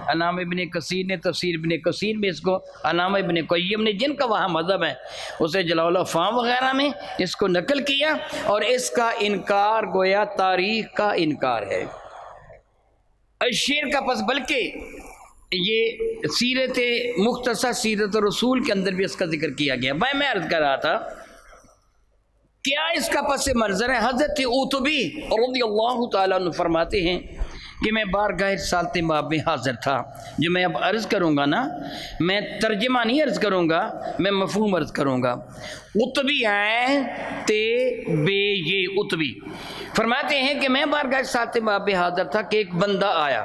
علامہ ابن کثیر نے تفسیر ابن کثیر میں اس کو، علامہ ابن قیم نے جن کا وہاں مذہب ہے اسے جلال الافہام وغیرہ میں اس کو نقل کیا، اور اس کا انکار گویا تاریخ کا انکار ہے۔ الشعر کا پس بلکہ یہ سیرت مختصر سیرت رسول کے اندر بھی اس کا ذکر کیا گیا۔ میں عرض کر رہا تھا کیا اس کا پس منظر ہے؟ حضرت عتبی رضی اللہ تعالیٰ عنہ فرماتے ہیں کہ میں بارگاہ رسالت مآب میں حاضر تھا۔ جو میں اب عرض کروں گا نا، میں ترجمہ نہیں عرض کروں گا، میں مفہوم عرض کروں گا۔ عتبی آئے تے بے یہ عتبی فرماتے ہیں کہ میں بارگاہ رسالت مآب میں حاضر تھا کہ ایک بندہ آیا۔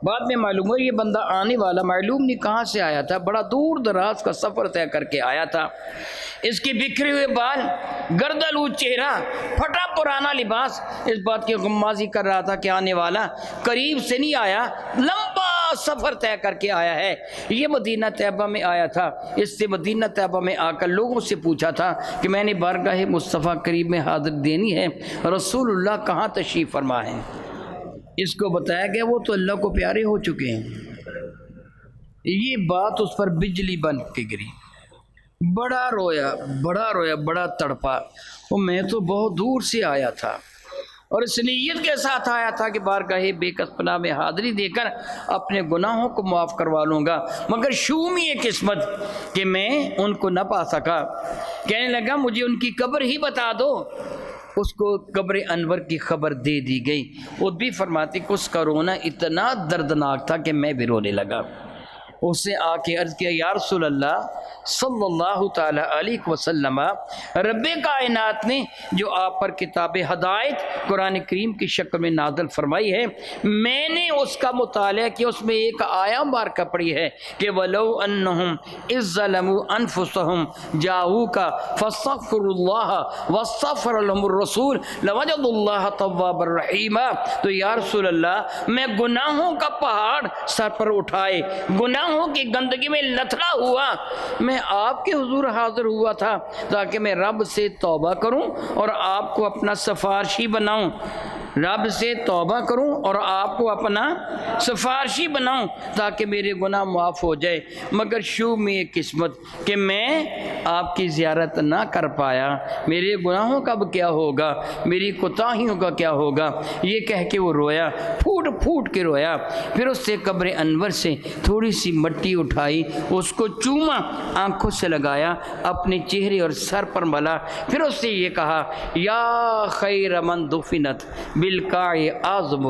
بعد میں معلوم ہوا یہ بندہ آنے والا معلوم نہیں کہاں سے آیا تھا، بڑا دور دراز کا سفر طے کر کے آیا تھا۔ اس کے بکھرے ہوئے بال، گردالود چہرہ، پھٹا پرانا لباس اس بات کی غمازی کر رہا تھا کہ آنے والا قریب سے نہیں آیا، لمبا سفر طے کر کے آیا ہے۔ یہ مدینہ طیبہ میں آیا تھا، اس سے مدینہ طیبہ میں آ کر لوگوں سے پوچھا تھا کہ میں نے بارگاہ مصطفیٰ کریم میں حاضر دینی ہے، رسول اللہ کہاں تشریف فرما ہے؟ اس کو بتایا گیا وہ تو اللہ کو پیارے ہو چکے ہیں۔ یہ بات اس پر بجلی بن کے گری، بڑا رویا، بڑا تڑپا۔ وہ میں تو بہت دور سے آیا تھا اور اس نیت کے ساتھ آیا تھا کہ بارگاہ بے کس پناہ میں حاضری دے کر اپنے گناہوں کو معاف کروا لوں گا، مگر شومی یہ قسمت کہ میں ان کو نہ پا سکا۔ کہنے لگا مجھے ان کی قبر ہی بتا دو۔ اس کو قبر انور کی خبر دے دی گئی۔ وہ بھی فرماتی کہ اس کا رونا اتنا دردناک تھا کہ میں بھی رونے لگا۔ اس نے آ کے عرض کیا یا رسول اللہ صلی اللہ تعالی علیہ وسلم، رب کائنات نے جو آپ پر کتاب ہدایت قرآن کریم کی شکل میں نازل فرمائی ہے، میں نے اس کا مطالعہ کیا، اس میں ایک آیا مبارکہ پڑھی ہے کہ وَلَوْ أَنَّهُمْ إِذْ ظَلَمُوا أَنفُسَهُمْ جَاءُوكَ فَاسْتَغْفِرُوا اللَّهَ وَاسْتَغْفَرَ لَهُمُ الرَّسُولُ لَوَجَدُوا اللَّهَ تَوَّابًا رَحِيمًا۔ تو یا رسول اللہ، میں گناہوں کا پہاڑ سر پر اٹھائے، گناہوں کی گندگی میں لتھڑا ہوا، میں آپ کے حضور حاضر ہوا تھا تاکہ میں رب سے توبہ کروں اور آپ کو اپنا سفارشی بناؤں، رب سے توبہ کروں اور آپ کو اپنا سفارشی بناؤں تاکہ میرے گناہ معاف ہو جائے، مگر شو میں قسمت کہ میں آپ کی زیارت نہ کر پایا، میرے گناہوں کا کیا ہوگا، میری کوتاہیوں کا کیا ہوگا۔ یہ کہہ کے وہ رویا، پھوٹ پھوٹ کے رویا۔ پھر اس سے قبر انور سے تھوڑی سی مٹی اٹھائی، اس کو چوما، آنکھوں سے لگایا، اپنے چہرے اور سر پر ملا، پھر اس سے یہ کہا یا خیر من دفنت بالقاع اعظمہ،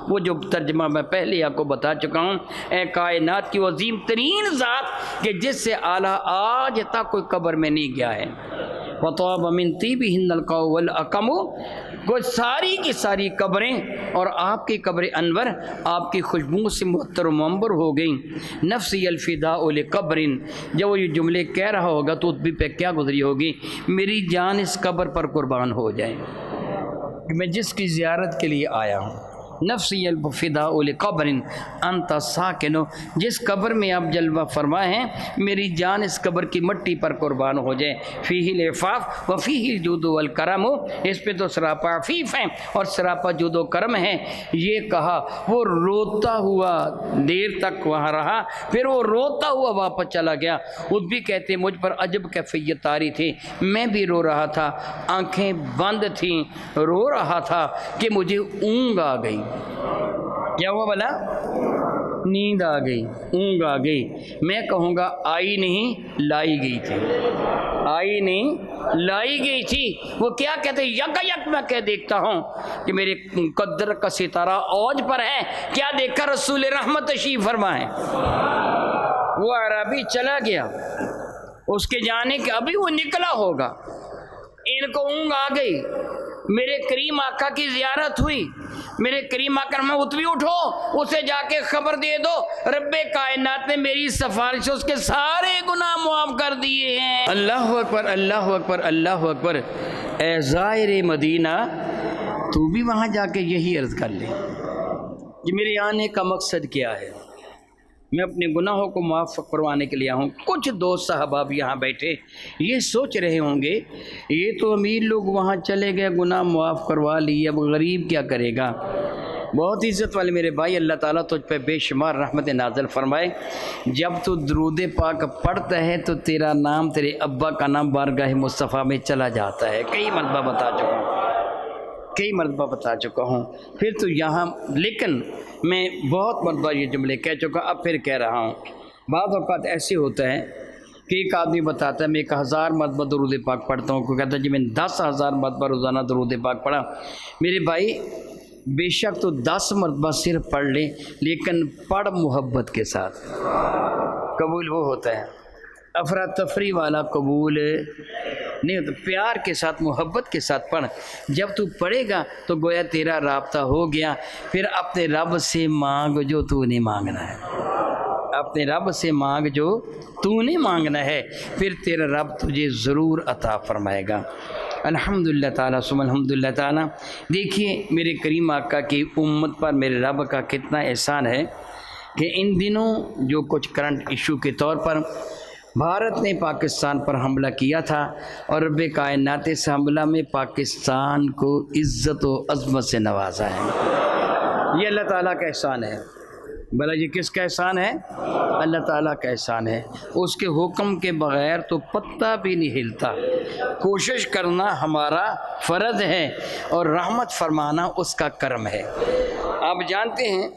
وہ جو ترجمہ میں پہلے آپ کو بتا چکا ہوں، اے کائنات کی عظیم ترین ذات کہ جس سے اعلیٰ آج تک کوئی قبر میں نہیں گیا ہے۔ وطاب من طیبہن القول اکم، وہ ساری کی ساری قبریں اور آپ کی قبر انور آپ کی خوشبو سے معطر و منبر ہو گئیں. نفسی الفداء لقبر، جب وہ یہ جملے کہہ رہا ہوگا تو بھی پہ کیا گزری ہوگی، میری جان اس قبر پر قربان ہو جائے کہ میں جس کی زیارت کے لیے آیا ہوں. نفسی الفداء لقبر انت ساکن، جس قبر میں آپ جلوہ فرما ہیں میری جان اس قبر کی مٹی پر قربان ہو جائے. فیہ العفاف و فیہ الجود والکرم، اس پہ تو سراپا عفیف ہیں اور سراپا جود و کرم ہے. یہ کہا وہ روتا ہوا دیر تک وہاں رہا، پھر وہ روتا ہوا واپس چلا گیا. خود بھی کہتے مجھ پر عجب کیفیت طاری تھی، میں بھی رو رہا تھا، آنکھیں بند تھیں، رو رہا تھا کہ مجھے اونگ آ گئی. کیا ہوا بھلا؟ نیند آ گئی، اونگ آ گئی. میں کہوں گا آئی نہیں لائی گئی تھی، آئی نہیں لائی گئی تھی. وہ کیا کہتے یک یک میں کہہ دیکھتا ہوں کہ میرے قدر کا ستارہ اوج پر ہے. کیا دیکھا؟ رسول رحمت تشریف فرمائے. وہ عربی چلا گیا، اس کے جانے کے ابھی وہ نکلا ہوگا، ان کو اونگ آ گئی. میرے کریم آقا کی زیارت ہوئی، میرے کریم آقا میں اتوی اٹھو اسے جا کے خبر دے دو رب کائنات نے میری سفارش اس کے سارے گناہ معاف کر دیے ہیں. اللہ اکبر، اللہ اکبر، اللہ اکبر. اے زائر مدینہ، تو بھی وہاں جا کے یہی عرض کر لے کہ میرے آنے کا مقصد کیا ہے. میں اپنے گناہوں کو معاف کروانے کے لیے ہوں. کچھ دوست صحابہ بھی یہاں بیٹھے یہ سوچ رہے ہوں گے یہ تو امیر لوگ وہاں چلے گئے گناہ معاف کروا لیے، اب غریب کیا کرے گا. بہت عزت والے میرے بھائی، اللہ تعالیٰ تجھ پہ بے شمار رحمت نازل فرمائے. جب تو درود پاک پڑھتا ہے تو تیرا نام، تیرے ابا کا نام بارگاہ مصطفیٰ میں چلا جاتا ہے. کئی مرتبہ بتا چکا ہوں، کئی مرتبہ بتا چکا ہوں. پھر تو یہاں لیکن میں بہت مرتبہ یہ جملے کہہ چکا، اب پھر کہہ رہا ہوں. بعض اوقات ایسے ہوتا ہے کہ ایک آدمی بتاتا ہے میں 1000 مرتبہ درود پاک پڑھتا ہوں، کوئی کہتا ہے جی میں 10,000 مرتبہ روزانہ درود پاک پڑھا. میرے بھائی بے شک تو 10 مرتبہ صرف پڑھ لیں، لیکن پڑھ محبت کے ساتھ. قبول وہ ہوتا ہے، افراتفری والا قبول نہیں ہوتا. پیار کے ساتھ، محبت کے ساتھ پڑھ. جب تو پڑھے گا تو گویا تیرا رابطہ ہو گیا. پھر اپنے رب سے مانگ جو تو نے مانگنا ہے، اپنے رب سے مانگ جو تو نے مانگنا ہے، پھر تیرا رب تجھے ضرور عطا فرمائے گا. الحمدللہ تعالیٰ ثم الحمدللہ تعالیٰ. دیکھیے میرے کریم آقا کی امت پر میرے رب کا کتنا احسان ہے کہ ان دنوں جو کچھ کرنٹ ایشو کے طور پر بھارت نے پاکستان پر حملہ کیا تھا اور رب کائنات اس حملہ میں پاکستان کو عزت و عظمت سے نوازا ہے. یہ اللہ تعالیٰ کا احسان ہے. بھلا یہ کس کا احسان ہے؟ اللہ تعالیٰ کا احسان ہے. اس کے حکم کے بغیر تو پتہ بھی نہیں ہلتا. کوشش کرنا ہمارا فرض ہے اور رحمت فرمانا اس کا کرم ہے. آپ جانتے ہیں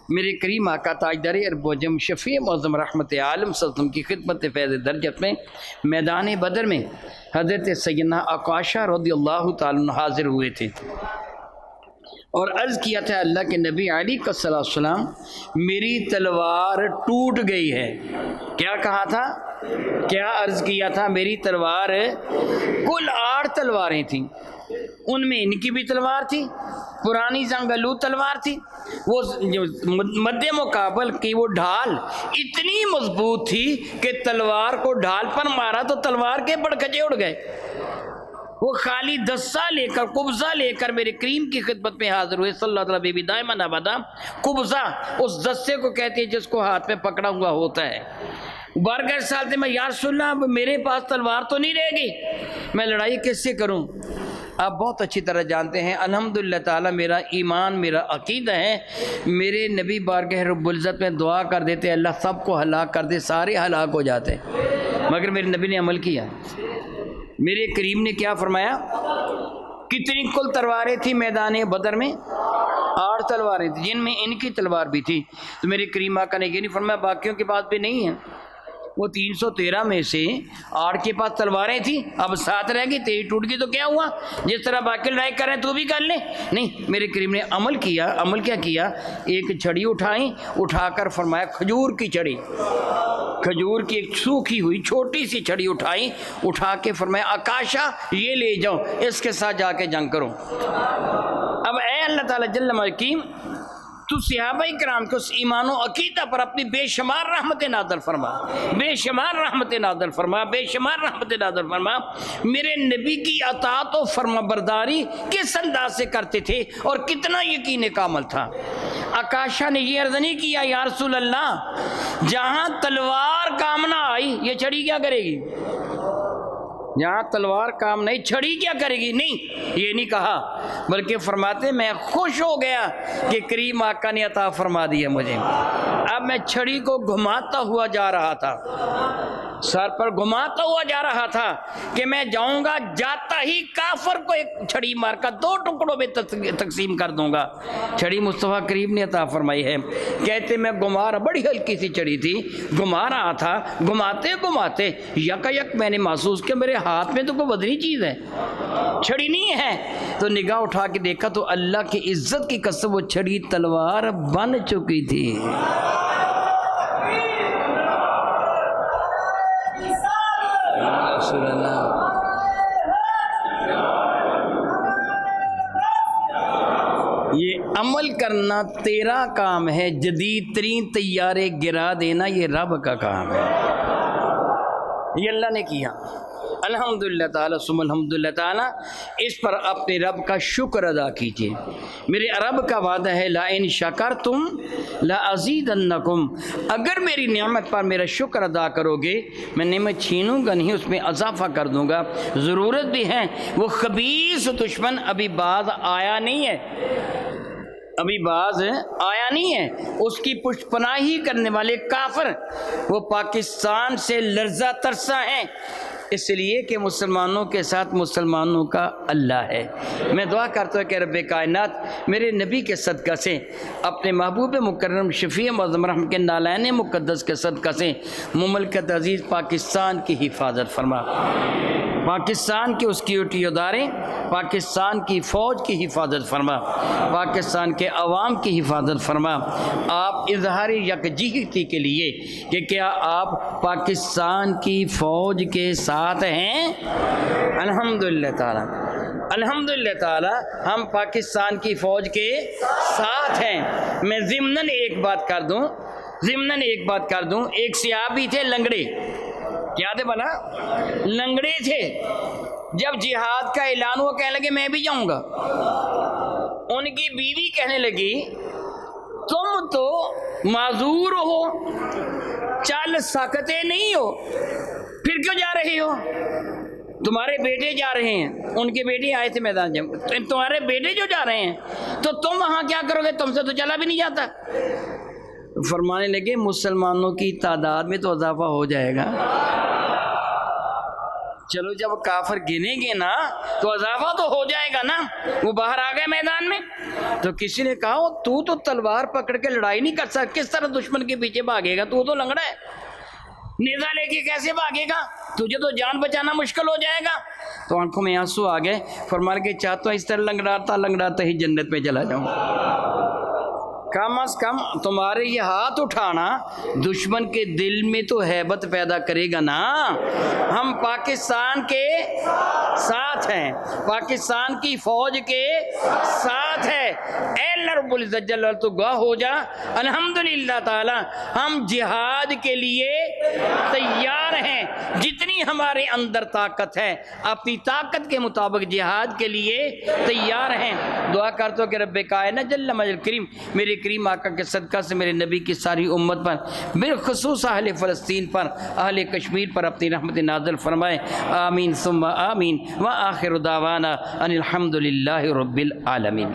میرے کریم آقا تاجدار ارب و عجم شفیع معظم رحمت عالم صلی اللہ علیہ وسلم کی خدمت فیض درجت میں میدان بدر میں حضرت سیدنا عکاشہ رضی اللہ تعالیٰ عنہ حاضر ہوئے تھے اور عرض کیا تھا اللہ کے نبی علیہ السلام میری تلوار ٹوٹ گئی ہے. کیا کہا تھا؟ کیا عرض کیا تھا؟ میری تلوار، کل 8 تلواریں تھیں، ان میں ان کی بھی تلوار تھی، پرانی زنگلو تلوار تھی. وہ مد مقابل کی وہ ڈھال اتنی مضبوط تھی کہ تلوار کو ڈھال پر مارا تو تلوار کے بڑکچے اڑ گئے. وہ خالی دسہ لے کر، قبضہ لے کر میرے کریم کی خدمت میں حاضر ہوئے صلی اللہ علیہ وسلم دائما ابدا. قبضہ اس دسے کو کہتے ہیں جس کو ہاتھ میں پکڑا ہوا ہوتا ہے. بارگاہ سالتے میں یا رسول اللہ میرے پاس تلوار تو نہیں رہے گی، میں لڑائی کس سے کروں؟ آپ بہت اچھی طرح جانتے ہیں الحمدللہ تعالیٰ میرا ایمان، میرا عقیدہ ہے، میرے نبی بارگاہ رب العزت میں دعا کر دیتے اللہ سب کو ہلاک کر دے، سارے ہلاک ہو جاتے. مگر میرے نبی نے عمل کیا. میرے کریم نے کیا فرمایا؟ کتنی کل تلواریں تھیں میدان بدر میں؟ 8 تلواریں تھیں جن میں ان کی تلوار بھی تھی. تو میرے کریم آقا نے یہ نہیں فرمایا باقیوں کے پاس بھی نہیں ہے، وہ 313 میں سے 8 کے پاس تلواریں تھیں، اب 7 رہ گئی، 23 ٹوٹ گئی تو کیا ہوا؟ جس طرح باقی لڑائی کر رہے ہیں تو بھی کر لیں؟ نہیں، میرے کریم نے عمل کیا۔ عمل کیا کیا؟ ایک چھڑی اٹھائیں، اٹھا کر فرمایا کھجور کی چھڑی، کھجور کی ایک سوکھی ہوئی چھوٹی سی چھڑی اٹھائی، اٹھا کے فرمایا آکاشا یہ لے جاؤ، اس کے ساتھ جا کے جنگ کرو۔ اب اے اللہ تعالیٰ جل ملکیم، تو صحابہ کرام کو اس ایمان و عقیدہ پر اپنی بے شمار رحمت نازل فرما، بے شمار رحمت نازل فرما، بے شمار رحمت نازل فرما۔ میرے نبی کی اطاعت و فرما برداری کس انداز سے کرتے تھے اور کتنا یقین کامل تھا۔ آکاشا نے یہ عرض نہیں کیا یا رسول اللہ جہاں تلوار کام نہ آئی یہ چھڑی کیا کرے گی؟ جہاں تلوار کام نہیں چھڑی کیا کرے گی؟ نہیں، یہ نہیں کہا، بلکہ فرماتے میں خوش ہو گیا کہ کریم آقا نے عطا فرما دیا مجھے۔ اب میں چھڑی کو گھماتا ہوا جا رہا تھا، سر پر گھماتا ہوا جا رہا تھا کہ میں جاؤں گا، جاتا ہی کافر کو ایک چھڑی مار کر 2 ٹکڑوں میں تقسیم کر دوں گا۔ چھڑی مصطفیٰ کریم نے عطا فرمائی ہے۔ کہتے میں گھما رہا، بڑی ہلکی سی چھڑی تھی، گھما رہا تھا، گھماتے گھماتے یک میں نے محسوس کیا میرے ہاتھ میں تو کوئی بدنی چیز ہے، چھڑی نہیں ہے۔ تو نگاہ اٹھا کے دیکھا تو اللہ کی عزت کی قسم وہ چھڑی تلوار بن چکی تھی۔ یہ عمل کرنا تیرا کام ہے، جدید ترین طیارے گرا دینا یہ رب کا کام ہے۔ یہ اللہ نے کیا، الحمدللہ تعالیٰ ثم الحمدللہ تعالیٰ۔ اس پر اپنے رب کا شکر ادا کیجیے۔ میرے رب کا وعدہ ہے لئن شکرتم لازیدنکم، اگر میری نعمت پر میرا شکر ادا کرو گے میں نعمت چھینوں گا نہیں، اس میں اضافہ کر دوں گا۔ ضرورت بھی ہے، وہ خبیث دشمن ابھی باز آیا نہیں ہے، ابھی باز آیا نہیں ہے، اس کی پشت پناہی کرنے والے کافر وہ پاکستان سے لرزہ ترسا ہیں، اس لیے کہ مسلمانوں کے ساتھ مسلمانوں کا اللہ ہے۔ میں دعا کرتا ہوں کہ رب کائنات میرے نبی کے صدقہ سے، اپنے محبوب مکرم شفیع معظم رحم کے نالین مقدس کے صدقہ سے مملکت عزیز پاکستان کی حفاظت فرما، پاکستان کے اس کی سیکیورٹی ادارے، پاکستان کی فوج کی حفاظت فرما، پاکستان کے عوام کی حفاظت فرما۔ آپ اظہار یکجہتی کے لیے کہ کیا آپ پاکستان کی فوج کے ساتھ ہیں؟ الحمدللہ تعالیٰ، الحمدللہ تعالیٰ ہم پاکستان کی فوج کے ساتھ ہیں۔ میں ضمناً ایک بات کر دوں، ایک صحابی تھے لنگڑے، کیا تھے بنا؟ لنگڑے تھے۔ جب جہاد کا اعلان ہوا کہنے لگے میں بھی جاؤں گا۔ ان کی بیوی کہنے لگی تم تو معذور ہو، چل سکتے نہیں ہو، پھر کیوں جا رہے ہو؟ تمہارے بیٹے جا رہے ہیں، ان کے بیٹے آئے تھے میدان جنگ، تمہارے بیٹے جو جا رہے ہیں تو تم وہاں کیا کرو گے؟ تم سے تو چلا بھی نہیں جاتا۔ فرمانے لگے مسلمانوں کی تعداد میں تو اضافہ ہو جائے گا، چلو جب کافر گنے گے نا تو اضافہ تو ہو جائے گا نا۔ وہ باہر آ گئے میدان میں تو کسی نے کہا تو تلوار پکڑ کے لڑائی نہیں کر سکتا، کس طرح دشمن کے پیچھے بھاگے گا؟ تو لنگڑا ہے، نیزہ لے کے کیسے بھاگے گا؟ تجھے تو جان بچانا مشکل ہو جائے گا۔ تو آنکھوں میں آنسو آ گئے، فرمان کے چاہتا ہوں اس طرح لنگڑاتا ہی جنت میں چلا جاؤں۔ کم از کم تمہارے یہ ہاتھ اٹھانا دشمن کے دل میں تو ہیبت پیدا کرے گا نا۔ ہم پاکستان کے ساتھ ہیں، پاکستان کی فوج کے ساتھ ہے۔ اے اللہ رب العزت جل تو گواہ ہو جا، الحمدللہ تعالی ہم جہاد کے لیے تیار ہیں، جتنی ہمارے اندر طاقت ہے اپنی طاقت کے مطابق جہاد کے لیے تیار ہیں۔ دعا کرتا ہوں کہ رب کائنات جل مجل کریم میرے کریم آقا کے صدقہ سے میرے نبی کی ساری امت پر، بالخصوص اہل فلسطین پر، اہل کشمیر پر اپنی رحمت نازل فرمائے، آمین ثم آمین، وآخر دعوانا ان الحمدللہ رب العالمین۔